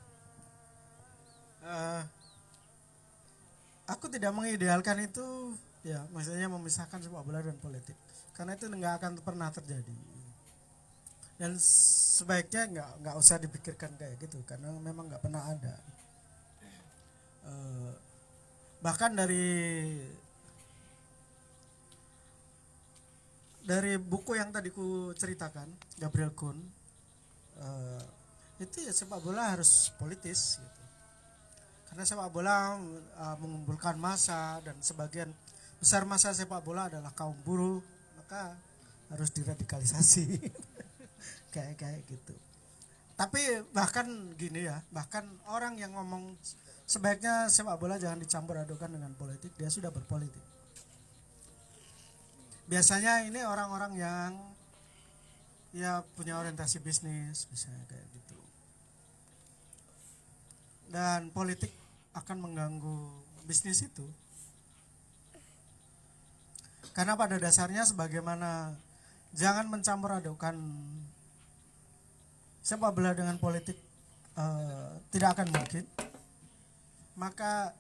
Aku tidak mengidealkan itu, ya maksudnya memisahkan sepak bola dan politik, karena itu nggak akan pernah terjadi. Dan sebaiknya nggak usah dipikirkan kayak gitu, karena memang nggak pernah ada. Bahkan dari buku yang tadi ku ceritakan, Gabriel Kuhn, itu ya sepak bola harus politis gitu. Karena sepak bola mengumpulkan massa, dan sebagian besar massa sepak bola adalah kaum buruh, maka harus diradikalisasi. kayak gitu. Tapi bahkan gini ya, bahkan orang yang ngomong sebaiknya sepak bola jangan dicampur adukan dengan politik, dia sudah berpolitik. Biasanya ini orang-orang yang ya punya orientasi bisnis, misalnya kayak gitu. Dan politik akan mengganggu bisnis itu. Karena pada dasarnya sebagaimana jangan mencampur adukan sepak bola dengan politik tidak akan mungkin. Maka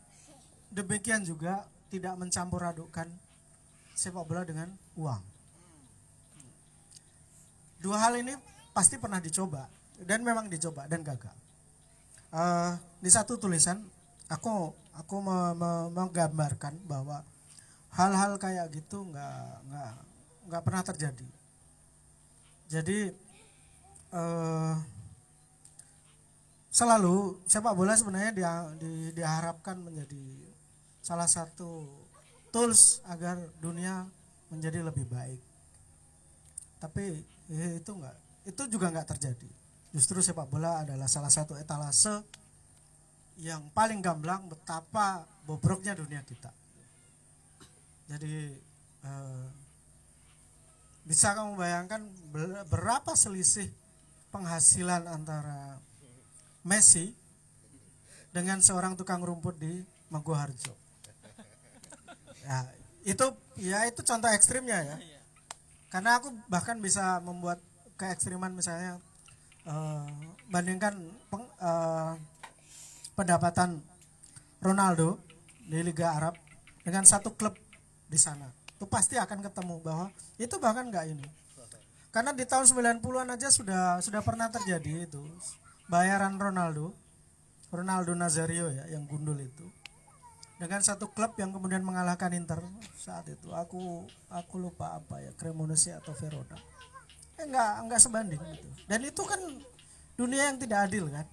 demikian juga tidak mencampur adukan sepak bola dengan uang. Dua hal ini pasti pernah dicoba, dan memang dicoba dan gagal. Di satu tulisan aku menggambarkan bahwa hal-hal kayak gitu nggak pernah terjadi. Jadi selalu sepak bola sebenarnya diharapkan menjadi salah satu tools agar dunia menjadi lebih baik. Tapi itu juga nggak terjadi. Justru sepak bola adalah salah satu etalase yang paling gamblang betapa bobroknya dunia kita. Jadi bisa kamu bayangkan berapa selisih penghasilan antara Messi dengan seorang tukang rumput di Maguwoharjo. Ya, itu contoh ekstrimnya ya. Karena aku bahkan bisa membuat keekstriman, misalnya bandingkan pendapatan Ronaldo di Liga Arab dengan satu klub di sana. Itu pasti akan ketemu bahwa itu bahkan nggak ini. Karena di tahun 90-an aja sudah pernah terjadi itu. Bayaran Ronaldo Nazario ya, yang gundul itu, dengan satu klub yang kemudian mengalahkan Inter saat itu. Aku lupa apa ya, Cremonese atau Verona. Enggak sebanding gitu. Dan itu kan dunia yang tidak adil kan.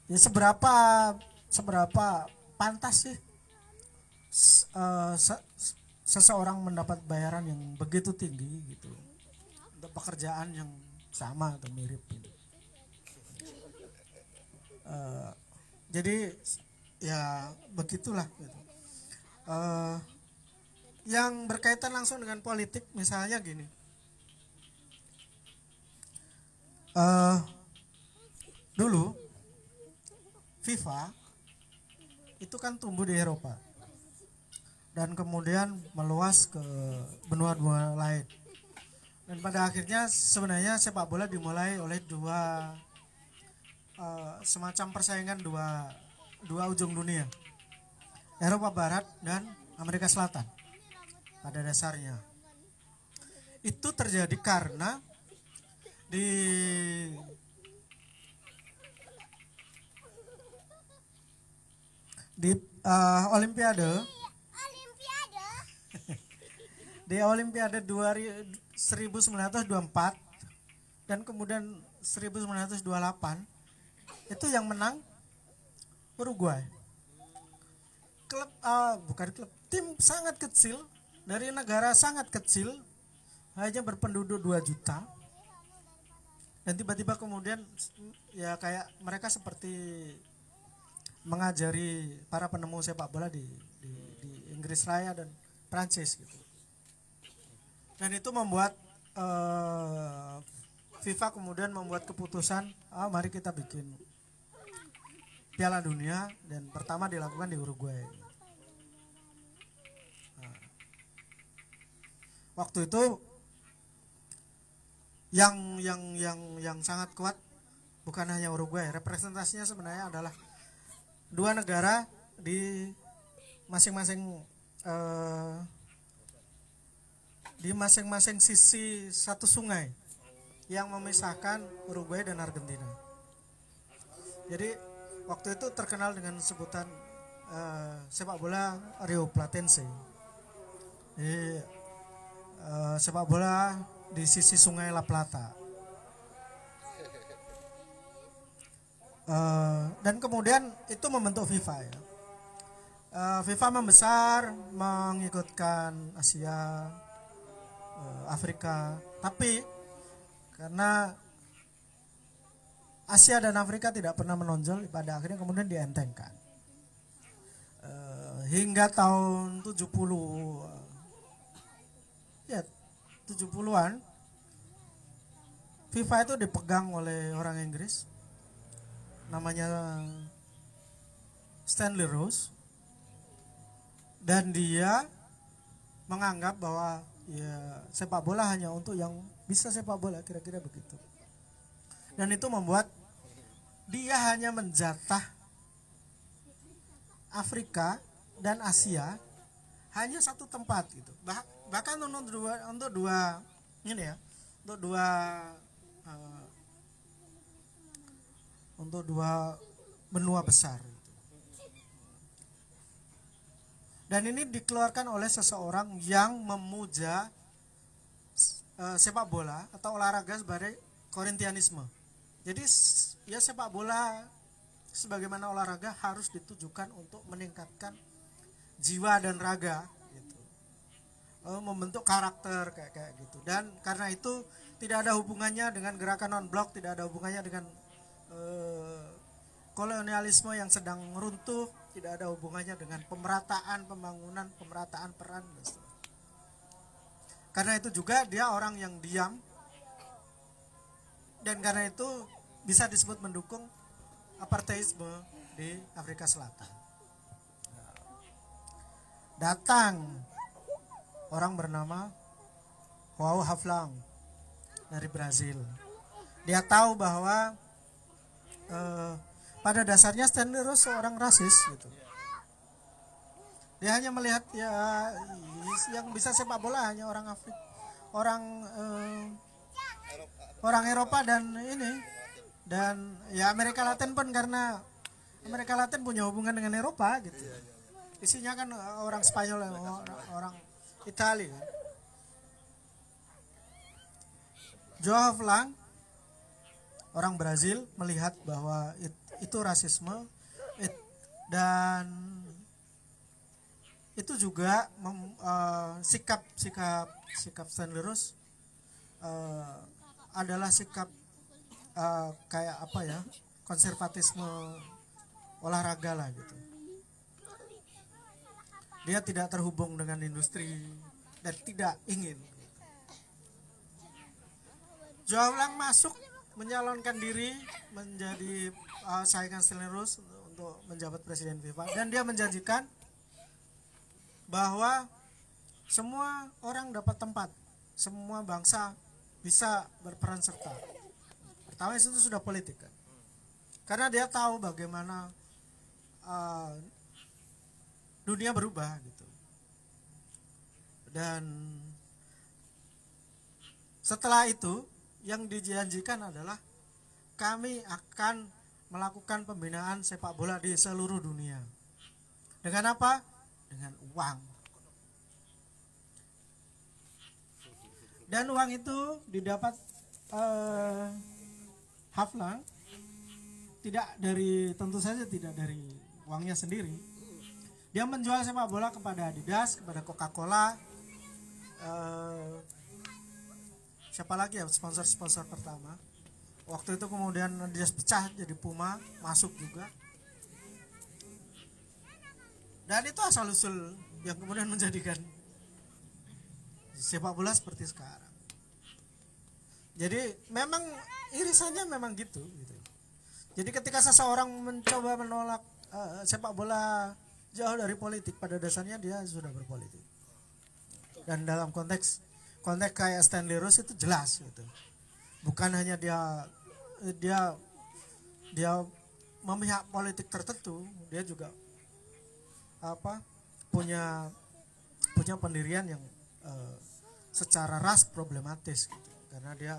Ya seberapa pantas sih seseorang mendapat bayaran yang begitu tinggi gitu untuk pekerjaan yang sama atau mirip gitu. Jadi ya begitulah gitu. Yang berkaitan langsung dengan politik misalnya gini. Dulu FIFA itu kan tumbuh di Eropa dan kemudian meluas ke benua-benua lain. Dan pada akhirnya sebenarnya sepak bola dimulai oleh semacam persaingan dua ujung dunia, Eropa Barat dan Amerika Selatan. Pada dasarnya itu terjadi karena di Olimpiade di Olimpiade 1924 dan kemudian 1928 itu yang menang Uruguay. Klub bukan klub, tim sangat kecil dari negara sangat kecil, hanya berpenduduk 2 juta. Dan tiba-tiba kemudian ya kayak mereka seperti mengajari para penemu sepak bola di Inggris Raya dan Prancis gitu. Dan itu membuat FIFA kemudian membuat keputusan, mari kita bikin Piala Dunia, dan pertama dilakukan di Uruguay. Nah, waktu itu yang sangat kuat bukan hanya Uruguay, representasinya sebenarnya adalah 2 negara di masing-masing sisi satu sungai yang memisahkan Uruguay dan Argentina. Jadi waktu itu terkenal dengan sebutan sepak bola Rio Platense. Jadi, sepak bola di sisi sungai La Plata. Dan kemudian itu membentuk FIFA ya. FIFA membesar, mengikutkan Asia, Afrika, tapi karena Asia dan Afrika tidak pernah menonjol, pada akhirnya kemudian dientengkan. Hingga tahun 70-an FIFA itu dipegang oleh orang Inggris, namanya Stanley Rose, dan dia menganggap bahwa ya sepak bola hanya untuk yang bisa sepak bola, kira-kira begitu. Dan itu membuat dia hanya menjatah Afrika dan Asia hanya satu tempat gitu. Bahkan untuk dua benua besar. Dan ini dikeluarkan oleh seseorang yang memuja sepak bola atau olahraga sebagai Korintianisme. Jadi ya sepak bola sebagaimana olahraga harus ditujukan untuk meningkatkan jiwa dan raga gitu. Membentuk karakter kayak gitu. Dan karena itu tidak ada hubungannya dengan gerakan non blok, tidak ada hubungannya dengan kolonialisme yang sedang runtuh, tidak ada hubungannya dengan pemerataan pembangunan, pemerataan peran. Karena itu juga dia orang yang diam, dan karena itu bisa disebut mendukung apartheidisme di Afrika Selatan. Datang orang bernama João Havlang dari Brazil. Dia tahu bahwa pada dasarnya Stanley Rose seorang rasis gitu. Dia hanya melihat ya yang bisa sepak bola hanya orang Afrika, orang Eropa dan ya Amerika Latin pun, karena Amerika Latin punya hubungan dengan Eropa gitu. Isinya kan orang Spanyol, orang Italia. João Havlang, orang Brazil, melihat bahwa itu rasisme, dan itu juga sikap Stanley Rose adalah sikap kayak apa ya, konservatisme olahraga lah gitu. Dia tidak terhubung dengan industri dan tidak ingin. João Havlang masuk menyalonkan diri menjadi saingan Stanley Rose untuk menjabat presiden FIFA, dan dia menjanjikan bahwa semua orang dapat tempat, semua bangsa bisa berperan serta. Pertama itu sudah politik kan, karena dia tahu bagaimana dunia berubah gitu. Dan setelah itu yang dijanjikan adalah kami akan melakukan pembinaan sepak bola di seluruh dunia. Dengan apa? Dengan uang. Dan uang itu didapat Haflang tentu saja tidak dari uangnya sendiri. Dia menjual sepak bola kepada Adidas, kepada Coca-Cola, siapa lagi ya sponsor-sponsor pertama. Waktu itu kemudian Adidas pecah jadi Puma, masuk juga. Dan itu asal usul yang kemudian menjadikan sepak bola seperti sekarang. Jadi memang irisannya memang gitu. Jadi ketika seseorang mencoba menolak sepak bola jauh dari politik, pada dasarnya dia sudah berpolitik. Dan dalam konteks kayak Stanley Rose itu jelas gitu. Bukan hanya dia memihak politik tertentu, dia juga punya pendirian yang secara ras problematis gitu. Karena dia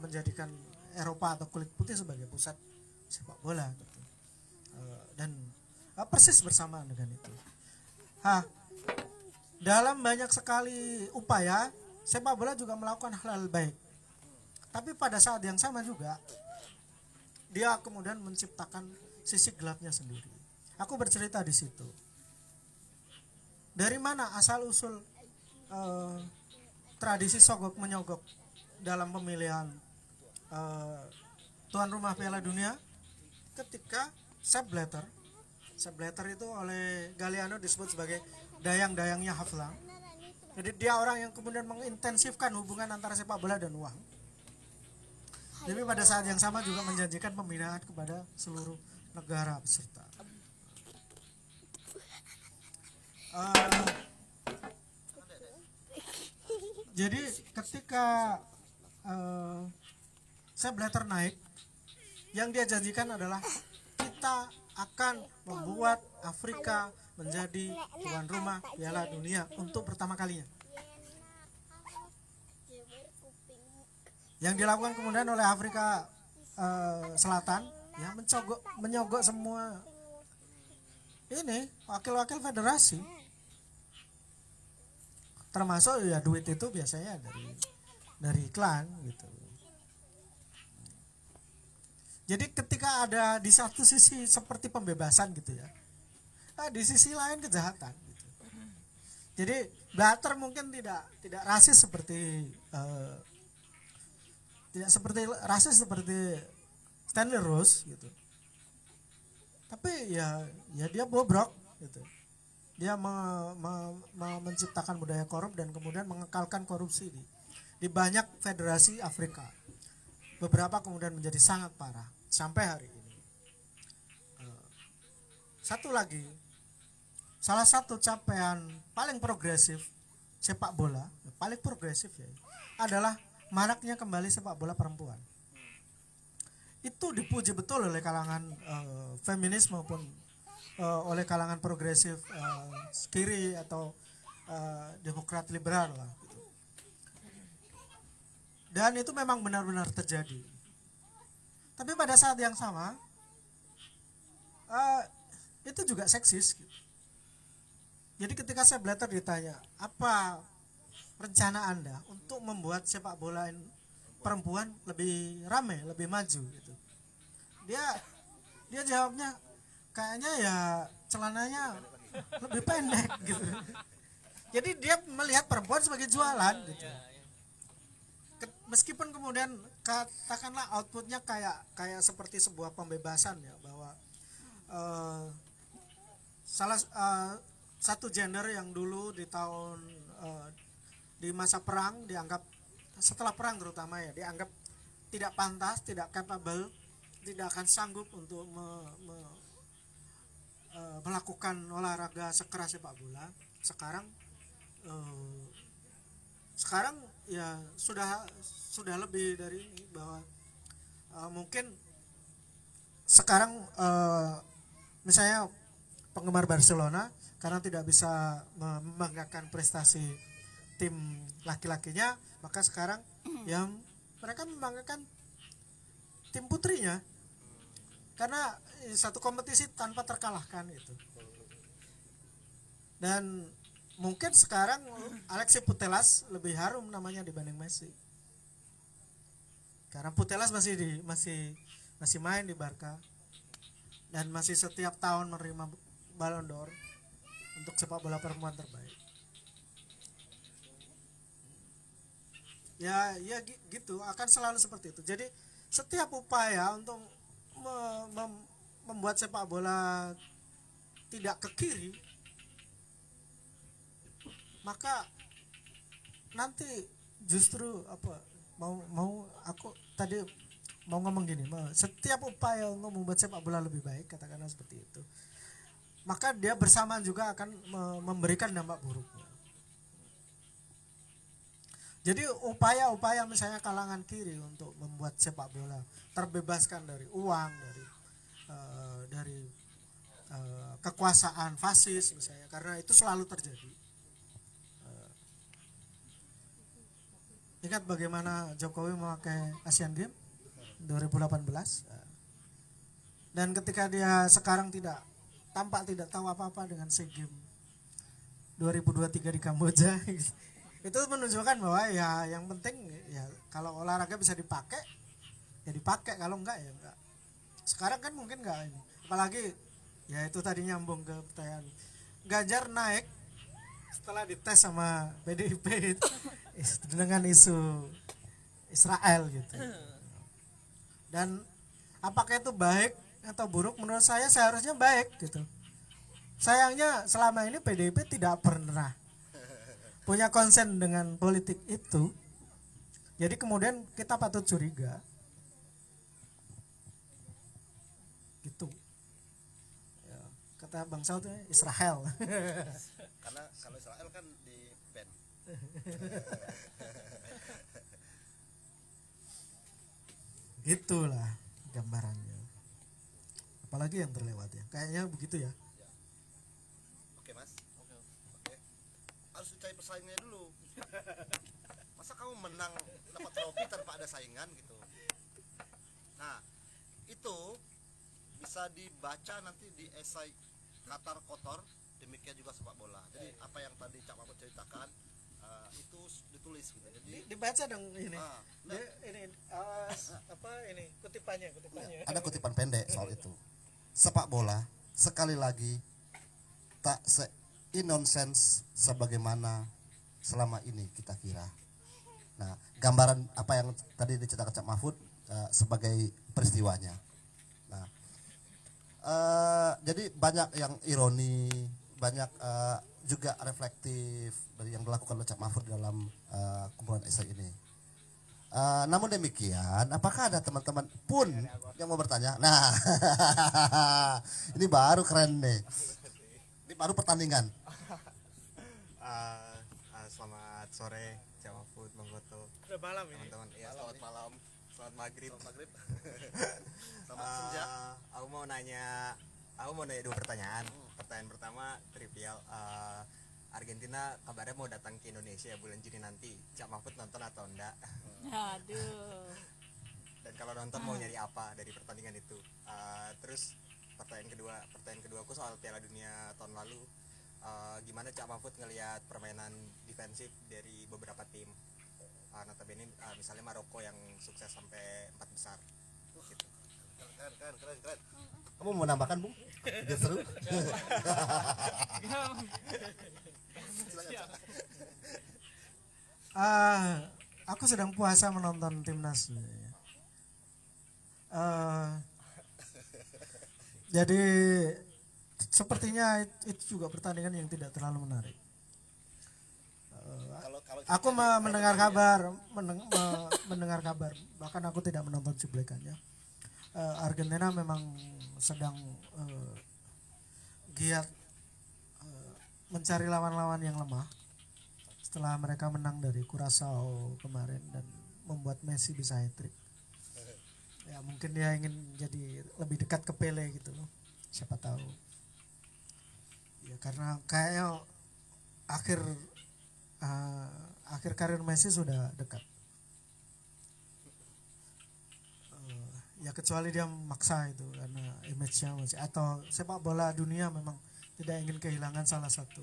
menjadikan Eropa atau kulit putih sebagai pusat sepak bola gitu. Dan persis bersamaan dengan itu. Dalam banyak sekali upaya sepak bola juga melakukan hal-hal baik. Tapi pada saat yang sama juga dia kemudian menciptakan sisi gelapnya sendiri. Aku bercerita di situ. Dari mana asal usul tradisi sogok menyogok dalam pemilihan tuan rumah Piala Dunia? Ketika Sepp Blatter itu oleh Galliano disebut sebagai dayang-dayangnya Haflang. Jadi dia orang yang kemudian mengintensifkan hubungan antara sepak bola dan uang. Tapi pada saat yang sama juga menjanjikan pembinaan kepada seluruh negara peserta. Jadi ketika Sepp Blatter naik, yang dia janjikan adalah kita akan membuat Afrika menjadi tuan rumah Piala Dunia untuk pertama kalinya. Yang dilakukan kemudian oleh Afrika Selatan, ya menyogok semua ini wakil-wakil federasi, termasuk ya duit itu biasanya dari iklan gitu. Jadi ketika ada di satu sisi seperti pembebasan gitu ya, di sisi lain kejahatan gitu. Jadi Blatter mungkin tidak rasis seperti Stanley Rose gitu. Tapi ya dia bobrok gitu. Dia menciptakan budaya korup dan kemudian mengekalkan korupsi di banyak federasi Afrika. Beberapa kemudian menjadi sangat parah sampai hari ini. Satu lagi, salah satu capaian paling progresif sepak bola, paling progresif ya, adalah maraknya kembali sepak bola perempuan. Itu dipuji betul oleh kalangan feminis maupun oleh kalangan progresif kiri atau demokrat liberal lah gitu. Dan itu memang benar-benar terjadi. Tapi pada saat yang sama itu juga seksis gitu. Jadi ketika Sepp Blatter ditanya apa rencana Anda untuk membuat sepak bola perempuan lebih ramai, lebih maju gitu, dia jawabnya kayaknya ya celananya lebih pendek gitu. Jadi dia melihat perempuan sebagai jualan gitu. Meskipun kemudian katakanlah outputnya kayak seperti sebuah pembebasan ya, bahwa satu gender yang dulu di masa perang dianggap, setelah perang terutama ya, dianggap tidak pantas, tidak capable, tidak akan sanggup untuk melakukan olahraga sekeras sepak bola. Sekarang ya sudah lebih dari ini, bahwa mungkin sekarang misalnya penggemar Barcelona karena tidak bisa membanggakan prestasi tim laki-lakinya, maka sekarang yang mereka membanggakan tim putrinya. karena satu kompetisi tanpa terkalahkan itu. Dan mungkin sekarang Alexis Putellas lebih harum namanya dibanding Messi. Karena Putellas masih main di Barca dan masih setiap tahun menerima Ballon d'Or untuk sepak bola perempuan terbaik. Ya gitu, akan selalu seperti itu. Jadi setiap upaya untuk membuat sepak bola tidak ke kiri, maka nanti justru aku tadi mau ngomong gini, setiap upaya untuk membuat sepak bola lebih baik, katakanlah seperti itu, maka dia bersamaan juga akan memberikan dampak buruknya. Jadi upaya-upaya misalnya kalangan kiri untuk membuat sepak bola terbebaskan dari uang, dari kekuasaan fasis misalnya, karena itu selalu terjadi. Ingat bagaimana Jokowi memakai Asian Games 2018, dan ketika dia sekarang tampak tidak tahu apa-apa dengan SEA Games 2023 di Kamboja. Itu menunjukkan bahwa ya yang penting ya kalau olahraga bisa dipakai ya dipakai, kalau enggak ya enggak. Sekarang kan mungkin enggak ini. Apalagi ya itu tadi nyambung ke pertanyaan. Ganjar naik setelah dites sama PDIP dengan isu Israel gitu. Dan apakah itu baik atau buruk? Menurut saya seharusnya baik gitu. Sayangnya selama ini PDIP tidak pernah punya konsen dengan politik itu. Jadi kemudian kita patut curiga. Gitu. Ya, kata Bang Saud Israel. Karena kalau Israel kan di ban. Gitulah gambarannya. Apalagi yang terlewat ya. Kayaknya begitu ya. Oke Mas. Oke. Harus dicari pesaingnya dulu. Masa kamu menang dapat trofi tanpa ada saingan gitu. Nah, itu bisa dibaca nanti di esai Qatar Kotor, demikian juga sepak bola. Jadi apa yang tadi Cak Mahfud ceritakan itu ditulis gitu. Jadi Dibaca dong ini. nah, Ini kutipannya. ada kutipan pendek soal itu. Sepak bola sekali lagi tak se-innocence sebagaimana selama ini kita kira. Nah, gambaran apa yang tadi diceritakan Cak Mahfud sebagai peristiwanya. Nah, jadi banyak yang ironi, banyak juga reflektif dari yang dilakukan oleh Cak Mahfud dalam kumpulan esai ini. Namun demikian, apakah ada teman-teman pun yang mau bertanya? Nah, ini baru keren nih. Ini baru pertandingan. Selamat sore, Cak Mahfud, Bang Goto, Udah malam ini. teman-teman. Ya, selamat malam, selamat maghrib. Selamat senja. Aku mau nanya dua pertanyaan. Pertanyaan pertama trivial. Argentina kabarnya mau datang ke Indonesia bulan Juni nanti. Cak Mahfud nonton atau enggak? Aduh. Dan kalau nonton mau nyari apa dari pertandingan itu? Terus pertanyaan kedua aku soal Piala Dunia tahun lalu. Gimana Cak Mahfud ngelihat permainan defensif dari beberapa tim? Notabene misalnya Maroko yang sukses sampai 4 besar. Gitu. Keren. Kamu mau menambahkan, Bung? Biar seru. Aku sedang puasa menonton timnas. Jadi sepertinya itu juga pertandingan yang tidak terlalu menarik. Aku mendengar kabar, bahkan aku tidak menonton cuplikannya. Argentina memang sedang giat mencari lawan-lawan yang lemah setelah mereka menang dari Curaçao kemarin dan membuat Messi bisa hat-trick. Ya mungkin dia ingin jadi lebih dekat ke Pele gitu loh, siapa tahu. Ya karena kayaknya akhir karir Messi sudah dekat. Ya kecuali dia memaksa itu karena image-nya masih, atau sepak bola dunia memang tidak ingin kehilangan salah satu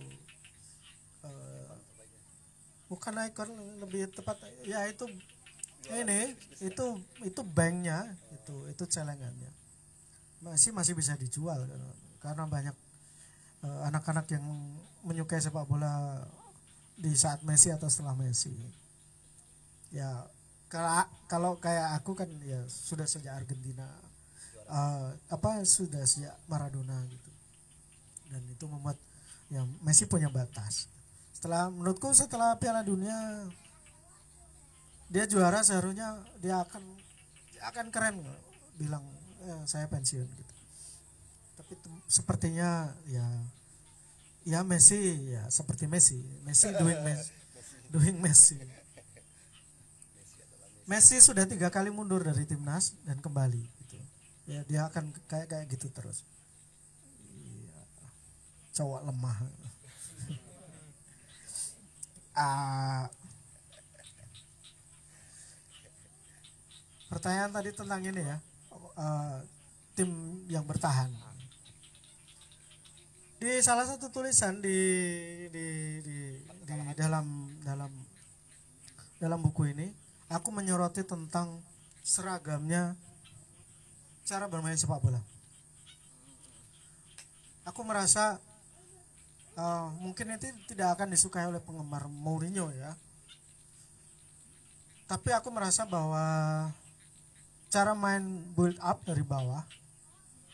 bukan ikon, lebih tepat ya itu ini itu banknya, itu celengannya masih bisa dijual karena banyak anak-anak yang menyukai sepak bola di saat Messi atau setelah Messi. Ya kalau kayak aku kan ya sudah sejak Argentina, sudah sejak Maradona gitu, dan itu membuat ya Messi punya batas. Menurutku setelah Piala Dunia dia juara, seharusnya dia akan keren bilang saya pensiun gitu. Tapi sepertinya ya Messi ya seperti Messi doing Messi. Messi sudah 3 kali mundur dari timnas dan kembali gitu. Ya dia akan kayak gitu terus. Ya, cowok lemah. Pertanyaan tadi tentang ini ya, tim yang bertahan. Di salah satu tulisan di dalam buku ini, aku menyoroti tentang seragamnya cara bermain sepak bola. Aku merasa mungkin itu tidak akan disukai oleh penggemar Mourinho ya. Tapi aku merasa bahwa cara main build up dari bawah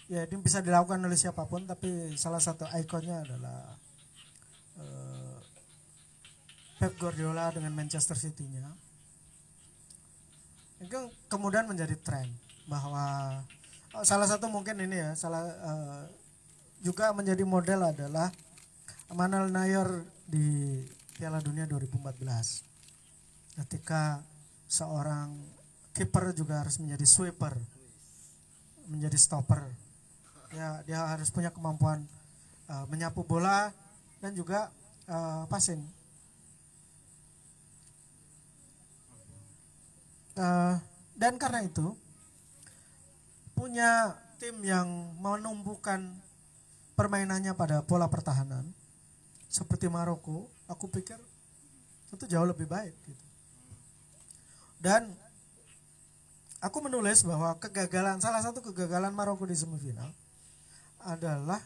ya ini bisa dilakukan oleh siapapun, tapi salah satu ikonnya adalah Pep Guardiola dengan Manchester City-nya. Itu kemudian menjadi tren bahwa salah satu mungkin ini ya, juga menjadi model adalah Manuel Neuer di Piala Dunia 2014. Ketika seorang kiper juga harus menjadi sweeper, menjadi stopper. Ya, dia harus punya kemampuan menyapu bola dan juga passing. Dan karena itu punya tim yang menumbuhkan permainannya pada pola pertahanan seperti Maroko, aku pikir itu jauh lebih baik gitu. Dan aku menulis bahwa salah satu kegagalan Maroko di semifinal adalah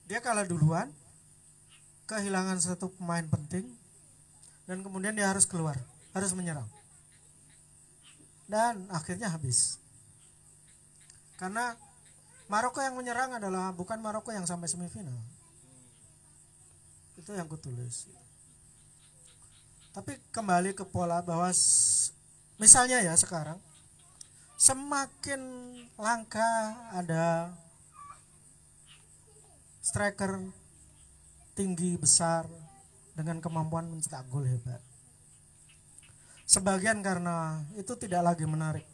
dia kalah duluan, kehilangan satu pemain penting, dan kemudian dia harus keluar, harus menyerang. Dan akhirnya habis. Karena Maroko yang menyerang adalah bukan Maroko yang sampai semifinal. Itu yang kutulis. Tapi kembali ke pola bahwa misalnya ya sekarang semakin langka ada striker tinggi besar dengan kemampuan mencetak gol hebat. Sebagian karena itu tidak lagi menarik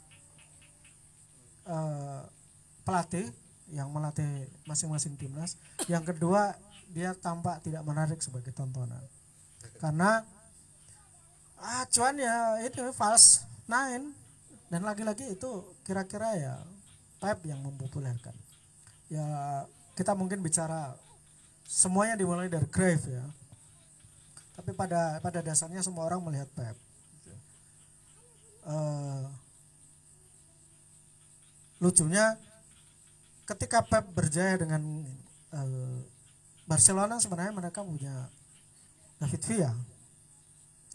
pelatih yang melatih masing-masing timnas. Yang kedua, dia tampak tidak menarik sebagai tontonan. Karena cuan ya itu false nine, dan lagi-lagi itu kira-kira ya Pep yang mempopulerkan. Ya kita mungkin bicara semuanya dimulai dari Cruyff ya. Tapi pada dasarnya semua orang melihat Pep. Lucunya ketika Pep berjaya dengan Barcelona, sebenarnya mereka punya David Villa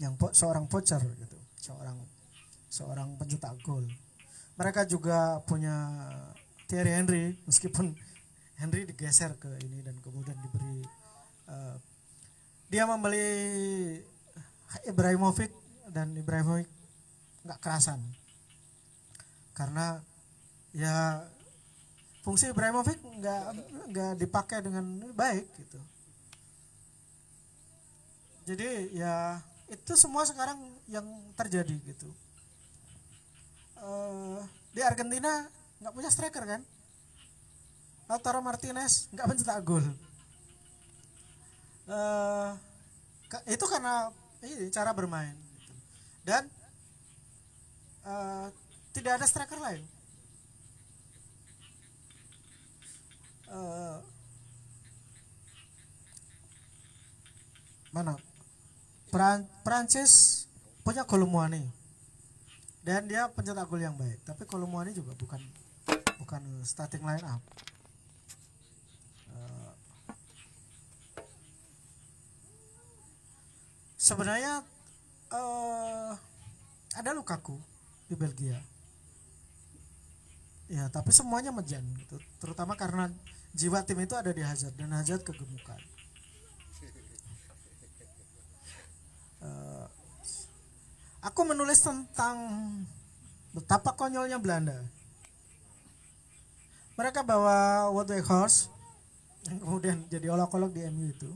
yang seorang poacher gitu, seorang pencetak gol. Mereka juga punya Thierry Henry, meskipun Henry digeser ke ini dan kemudian diberi dia membeli Ibrahimovic, dan Ibrahimovic nggak kerasan karena ya fungsi Ibrahimovic nggak dipakai dengan baik gitu. Jadi ya itu semua sekarang yang terjadi gitu. Di Argentina nggak punya striker kan, Lautaro Martinez nggak mencetak gol. Itu karena cara bermain gitu. Dan tidak ada striker lain. Mana Prancis punya Kolomouani dan dia pencetak gol yang baik, tapi Kolomouani juga bukan starting line up. Sebenarnya ada Lukaku di Belgia. Ya, tapi semuanya mejan gitu. Terutama karena jiwa tim itu ada di Hazard dan Hazard kegemukan. Aku menulis tentang betapa konyolnya Belanda. Mereka bawa Wout Weghorst yang kemudian jadi olok-olok di MU itu.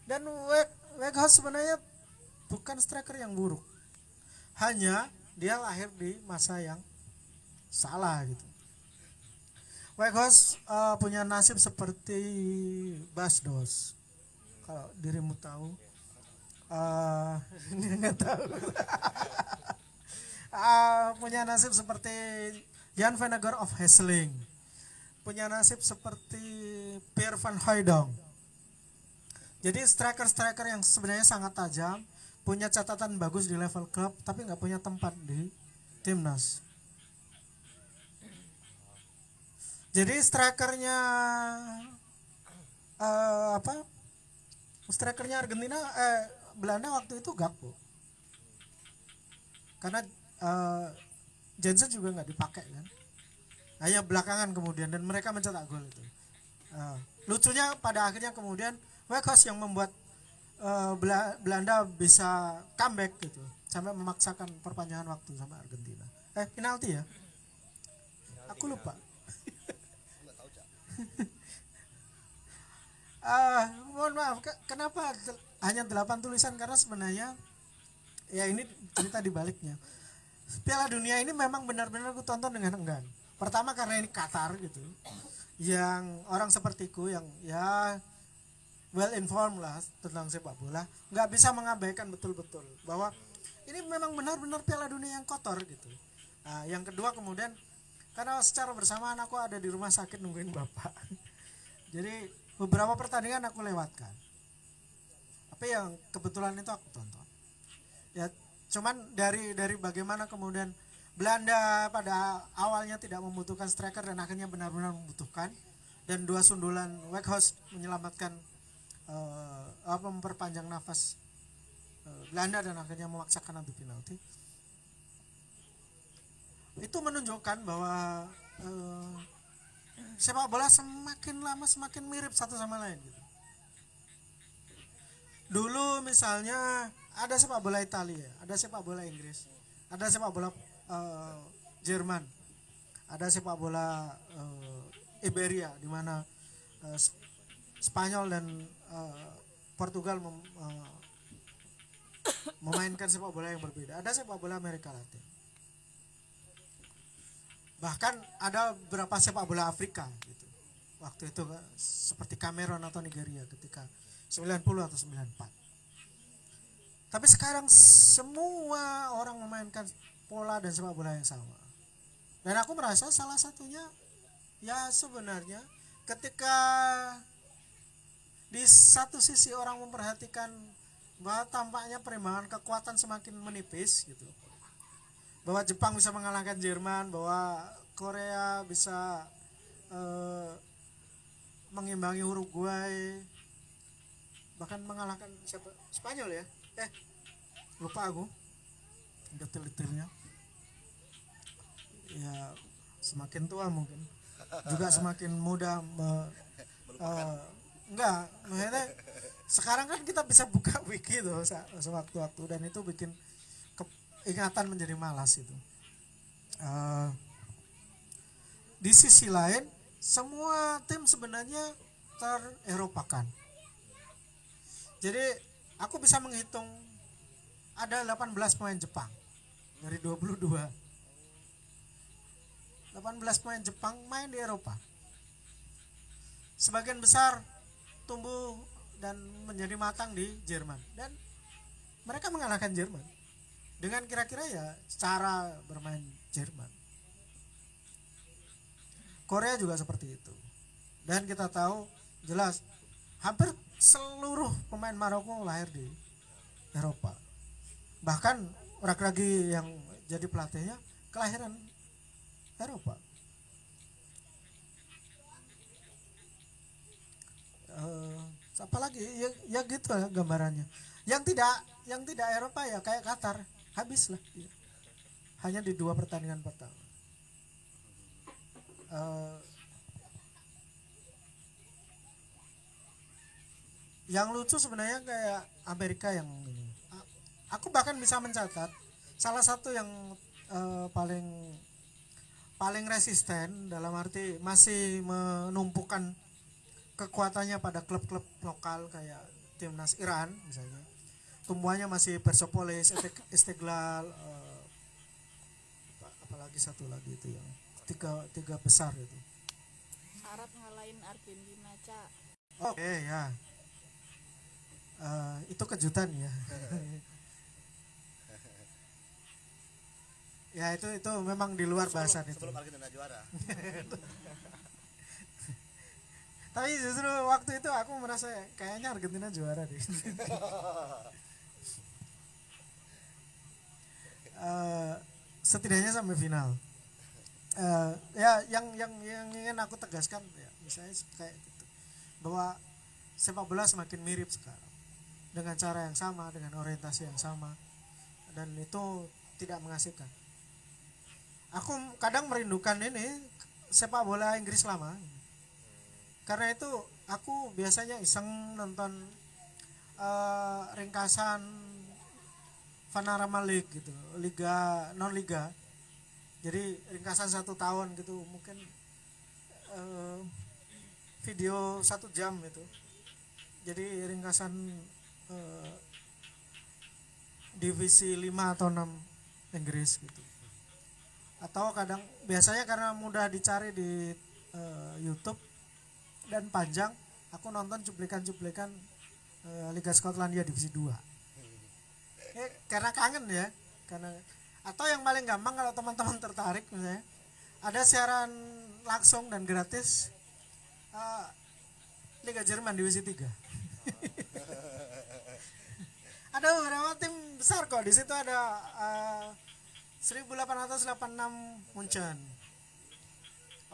Dan Weghorst sebenarnya bukan striker yang buruk. Hanya dia lahir di masa yang salah gitu. Weghorst punya nasib seperti Bas Dost. Kalau dirimu tahu, nggak tahu. Punya nasib seperti Jan van der of Hesseling. Punya nasib seperti Pierre van Hooijdonk. Jadi striker-striker yang sebenarnya sangat tajam, punya catatan bagus di level klub, tapi nggak punya tempat di timnas. Jadi strikernya strikernya Argentina Belanda waktu itu Gakpo. Karena Jensen juga nggak dipakai kan. Hanya belakangan kemudian dan mereka mencetak gol itu. Lucunya pada akhirnya kemudian Weghorst yang membuat Belanda bisa comeback gitu sampai memaksakan perpanjangan waktu sama Argentina. Penalti ya? Aku lupa. Mohon maaf, kenapa hanya 8 tulisan? Karena sebenarnya ya ini cerita di baliknya. Piala Dunia ini memang benar-benar aku tonton dengan enggan. Pertama karena ini Qatar gitu, yang orang sepertiku yang ya well informed lah tentang sepak bola, nggak bisa mengabaikan betul-betul bahwa ini memang benar-benar Piala Dunia yang kotor gitu. Nah, yang kedua kemudian karena secara bersamaan aku ada di rumah sakit nungguin bapak, jadi beberapa pertandingan aku lewatkan. Tapi yang kebetulan itu aku tonton. Ya cuman dari bagaimana kemudian Belanda pada awalnya tidak membutuhkan striker dan akhirnya benar-benar membutuhkan, dan 2 sundulan Weghorst menyelamatkan memperpanjang nafas Belanda dan akhirnya memaksakan adu penalti. Itu menunjukkan bahwa sepak bola semakin lama semakin mirip satu sama lain gitu. Dulu misalnya ada sepak bola Italia, ada sepak bola Inggris, ada sepak bola Jerman, ada sepak bola Iberia di mana Spanyol dan Portugal memainkan sepak bola yang berbeda. Ada sepak bola Amerika Latin. Bahkan ada beberapa sepak bola Afrika gitu. Waktu itu seperti Kamerun atau Nigeria ketika 90 atau 94. Tapi sekarang semua orang memainkan pola dan sepak bola yang sama. Dan aku merasa salah satunya ya sebenarnya ketika di satu sisi orang memperhatikan bahwa tampaknya perimbangan kekuatan semakin menipis gitu. Bahwa Jepang bisa mengalahkan Jerman, bahwa Korea bisa mengimbangi Uruguay, bahkan mengalahkan Spanyol ya. Lupa aku detail-detailnya. Ya semakin tua mungkin juga semakin mudah enggak, maksudnya sekarang kan kita bisa buka wiki tuh sewaktu-waktu dan itu bikin ingatan menjadi malas itu. Di sisi lain semua tim sebenarnya tereropakan. Jadi aku bisa menghitung ada 18 pemain Jepang dari 22. 18 pemain Jepang main di Eropa. Sebagian besar tumbuh dan menjadi matang di Jerman dan mereka mengalahkan Jerman. dengan kira-kira ya cara bermain Jerman. Korea juga seperti itu. Dan kita tahu jelas hampir seluruh pemain Maroko lahir di Eropa. Bahkan Regragui yang jadi pelatihnya kelahiran Eropa. Apalagi ya gitu lah gambarannya. Yang tidak Eropa ya kayak Qatar, habis lah. Hanya di 2 pertandingan pertama. Yang lucu sebenarnya kayak Amerika yang ini. Aku bahkan bisa mencatat salah satu yang paling resisten, dalam arti masih menumpukan kekuatannya pada klub-klub lokal kayak timnas Iran misalnya. Tumbuhannya masih Persepolis, Istiqlal, apalagi satu lagi itu yang tiga besar itu. Arab ngalahin Argentina, Cak. Oke ya. Itu kejutan ya. Ya itu memang di luar bahasan itu. Sebelum Argentina juara. Tapi justru waktu itu aku merasa kayaknya Argentina juara deh. Setidaknya sampai final. Ya yang ingin aku tegaskan ya, misalnya kayak gitu, bahwa sepak bola semakin mirip sekarang dengan cara yang sama, dengan orientasi yang sama, dan itu tidak mengasihkan. Aku kadang merindukan ini sepak bola Inggris lama. Karena itu aku biasanya iseng nonton ringkasan Panorama League gitu, liga non liga. Jadi ringkasan 1 tahun gitu, mungkin video 1 jam itu. Jadi ringkasan divisi 5 atau 6 Inggris gitu. Atau kadang biasanya karena mudah dicari di YouTube dan panjang, aku nonton cuplikan-cuplikan Liga Skotlandia divisi 2. Karena kangen ya, atau yang paling gampang kalau teman-teman tertarik misalnya, ada siaran langsung dan gratis Liga Jerman divisi 3. Ada beberapa tim besar kok di situ, ada 1886 Munchen.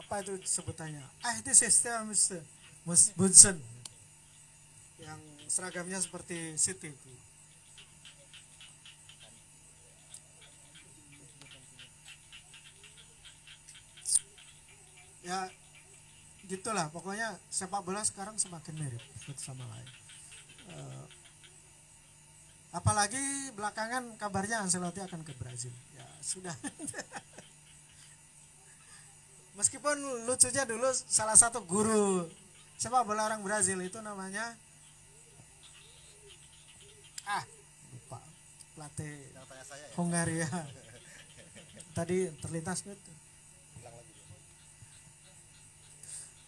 Apa itu sebutannya? Itu sistem Bunsen yang seragamnya seperti City itu. Ya gitulah, pokoknya sepak bola sekarang semakin mirip satu sama lain. Apalagi belakangan kabarnya Ancelotti akan ke Brazil. Ya sudah. Meskipun lucunya dulu salah satu guru sepak bola orang Brazil itu namanya lupa, pelatih Hungaria. Tadi terlintas gitu.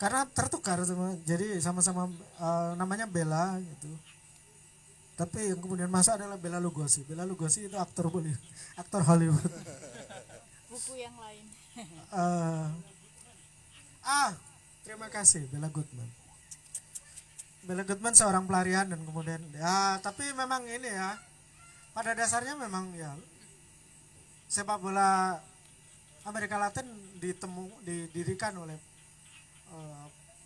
Karena tertukar semua, jadi sama-sama namanya Bella gitu. Tapi yang kemudian masuk adalah Bela Lugosi. Bela Lugosi itu aktor Hollywood. Buku yang lain. Terima kasih Bella Goodman. Bella Goodman seorang pelarian dan kemudian ya, tapi memang ini ya, pada dasarnya memang ya sepak bola Amerika Latin didirikan oleh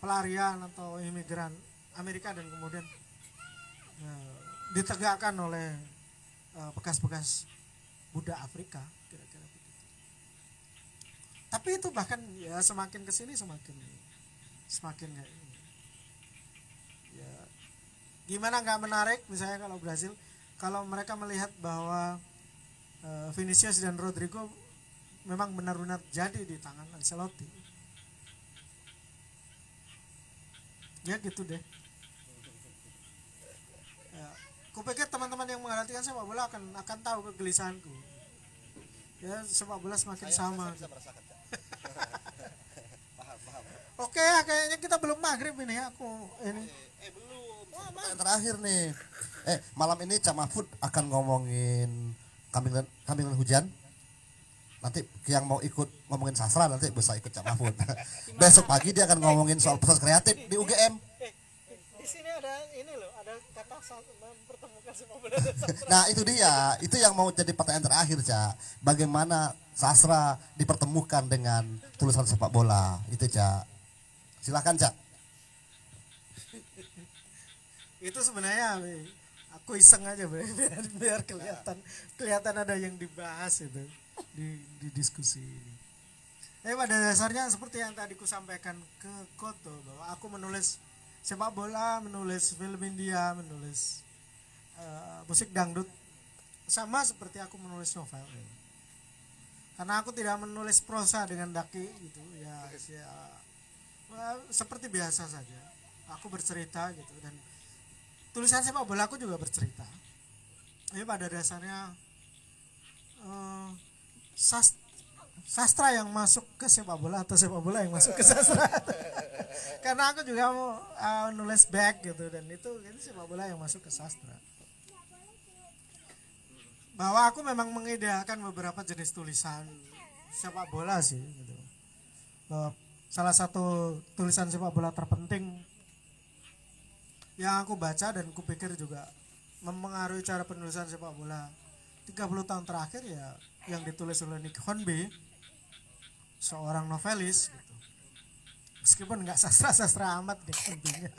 pelarian atau imigran Amerika dan kemudian ditegakkan oleh bekas-bekas budak Afrika, kira-kira begitu. Tapi itu bahkan ya semakin kesini semakin kayak ini. Ya, gimana nggak menarik misalnya kalau Brazil, kalau mereka melihat bahwa Vinicius dan Rodrigo memang benar-benar jadi di tangan Ancelotti. Ya gitu deh. Kupikir teman-teman yang mengertikan sepak bola akan tahu kegelisahanku. Ya sepak bola semakin sama. Paham. Oke, kayaknya kita belum maghrib ini. Aku ini. Belum. Yang terakhir nih. Malam ini Cak Mahfud akan ngomongin kambing dan hujan. Nanti yang mau ikut ngomongin sastra nanti bisa ikut Cak Mahfud. Besok pagi dia akan ngomongin soal proses kreatif di UGM. Di sini ada ini loh, ada kata mempertemukan sepak bola dan sastra. Nah itu dia, itu yang mau jadi pertanyaan terakhir Cak. Bagaimana sastra dipertemukan dengan tulisan sepak bola itu Cak. Silakan Cak. Itu sebenarnya aku iseng aja biar kelihatan ada yang dibahas itu di diskusi ini. Pada dasarnya seperti yang tadi ku sampaikan ke Koto bahwa aku menulis sepak bola, menulis film India, menulis musik dangdut sama seperti aku menulis novel. Karena aku tidak menulis prosa dengan daki gitu ya, seperti biasa saja. Aku bercerita gitu dan tulisan sepak bola aku juga bercerita. Tapi pada dasarnya sastra yang masuk ke sepak bola atau sepak bola yang masuk ke sastra. Karena aku juga mau nulis back gitu dan itu sepak bola yang masuk ke sastra. Bahwa aku memang mengidealkan beberapa jenis tulisan sepak bola sih gitu. Salah satu tulisan sepak bola terpenting yang aku baca dan kupikir juga mempengaruhi cara penulisan sepak bola 30 tahun terakhir ya yang ditulis oleh Nick Hornby, seorang novelis gitu. Meskipun nggak sastra amat Nick Hornby-nya.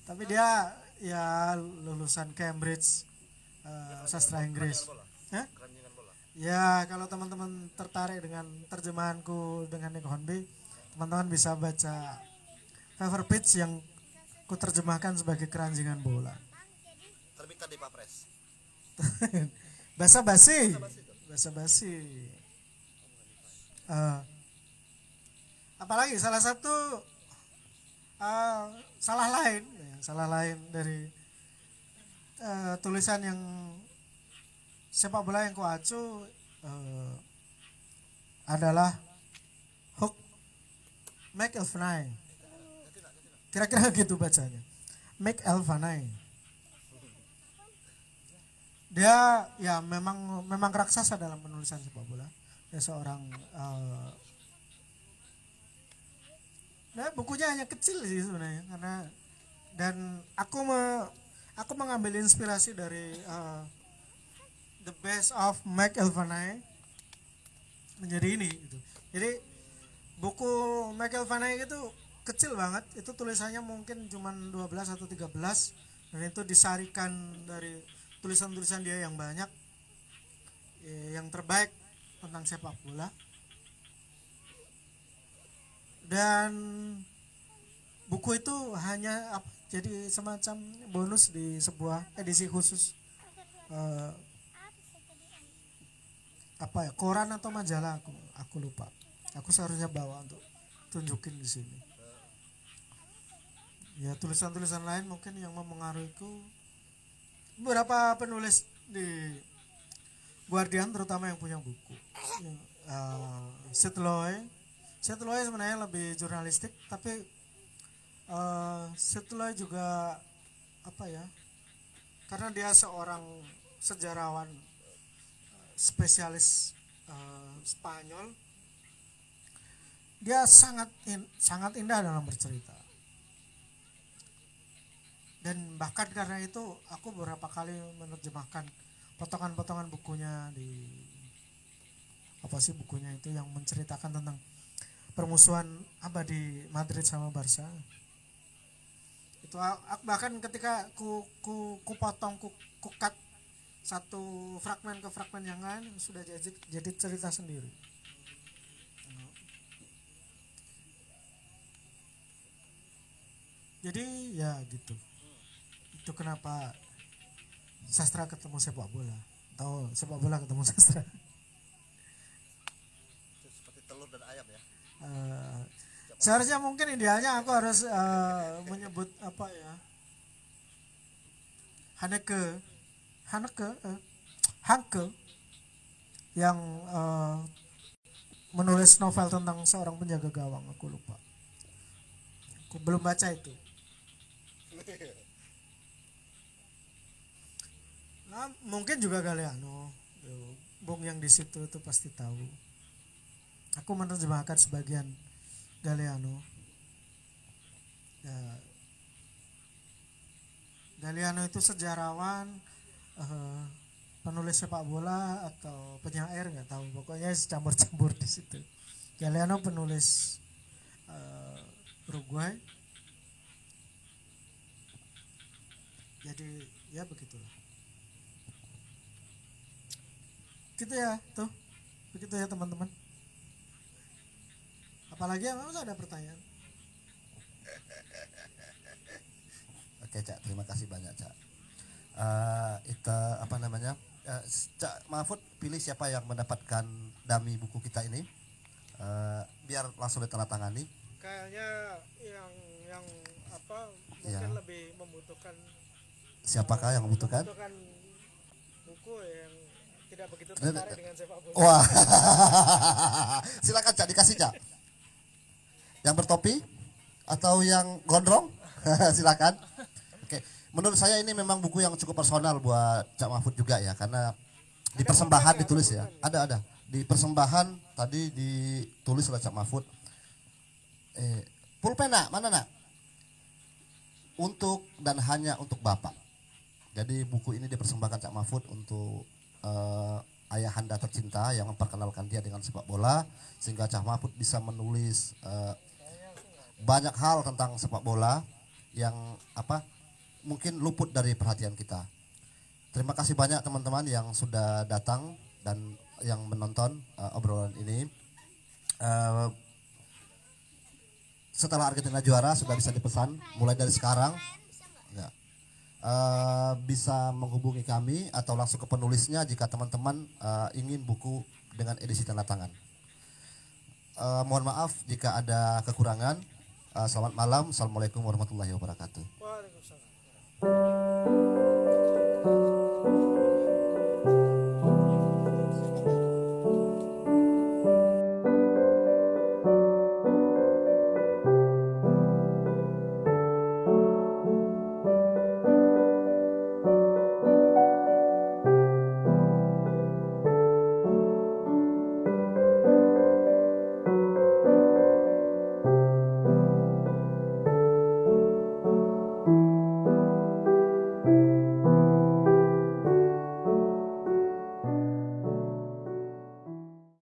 Tapi dia ya lulusan Cambridge, sastra Inggris. Ya kalau teman-teman tertarik dengan terjemahanku dengan Nick Hornby, teman-teman bisa baca Fever Pitch yang ku terjemahkan sebagai keranjingan bola. Terbitkan di Papres. Basa-basi. Apalagi salah satu salah lain dari tulisan yang sepak bola yang kuacu adalah Hook McElveny. Kira-kira gitu bacanya. McElveny. Dia ya memang raksasa dalam penulisan sepak bola. Dia seorang bukunya hanya kecil sih sebenarnya karena dan aku mengambil inspirasi dari The Best of McElveny menjadi ini gitu. Jadi buku McElveny itu kecil banget, itu tulisannya mungkin cuma 12 atau 13 dan itu disarikan dari tulisan-tulisan dia yang banyak, yang terbaik tentang sepak bola. Dan buku itu hanya jadi semacam bonus di sebuah edisi khusus koran atau majalah, aku lupa. Aku seharusnya bawa untuk tunjukin di sini. Ya tulisan-tulisan lain mungkin yang mempengaruhiku, beberapa penulis di Guardian terutama yang punya buku. Seth Loy sebenarnya lebih jurnalistik, tapi Seth Loy juga karena dia seorang sejarawan spesialis Spanyol, dia sangat indah dalam bercerita. Dan bahkan karena itu aku beberapa kali menerjemahkan potongan-potongan bukunya bukunya itu yang menceritakan tentang permusuhan abadi Madrid sama Barca. Itu aku bahkan ketika ku cut satu fragmen ke fragmen yang lain sudah jadi cerita sendiri. Jadi ya gitu. Itu kenapa sastra ketemu sepak bola atau sepak bola ketemu sastra. Seperti telur dan ayam ya. Seharusnya mungkin idealnya aku harus menyebut Hanke yang menulis novel tentang seorang penjaga gawang, aku lupa. Aku belum baca itu. Nah, mungkin juga Galeano. Bung yang di situ itu pasti tahu. Aku menerjemahkan sebagian Galeano. Ya, Galeano itu sejarawan, penulis sepak bola atau penyair nggak tahu. Pokoknya campur-campur di situ. Galeano penulis Uruguay. Jadi ya begitulah. Gitu ya, tuh. Begitu ya teman-teman. Apalagi yang masih ada pertanyaan? Oke Cak, terima kasih banyak Cak. Itu apa namanya? Cak Mahfud pilih siapa yang mendapatkan dummy buku kita ini. Biar langsung ditandatangani. Kayaknya yang apa mungkin Ya. lebih membutuhkan Siapakah yang membutuhkan? buku yang tidak begitu Tidak- tertarik dengan sepak bola. Wah. Silakan Cak, dikasih Cak. Yang bertopi atau yang gondrong? Silakan. Oke, menurut saya ini memang buku yang cukup personal buat Cak Mahfud juga ya, karena di persembahan ditulis ya. Ada. Di persembahan tadi ditulis oleh Cak Mahfud. Pulpena mana nak? Untuk dan hanya untuk Bapak. Jadi buku ini dipersembahkan Cak Mahfud untuk ayahanda tercinta yang memperkenalkan dia dengan sepak bola, sehingga Cak Mahfud bisa menulis banyak hal tentang sepak bola yang mungkin luput dari perhatian kita. Terima kasih banyak teman-teman yang sudah datang dan yang menonton obrolan ini. Setelah Argentina juara sudah bisa dipesan mulai dari sekarang. Ya. Bisa menghubungi kami atau langsung ke penulisnya jika teman-teman ingin buku dengan edisi tanda tangan. Mohon maaf jika ada kekurangan. Selamat malam. Assalamualaikum warahmatullahi wabarakatuh.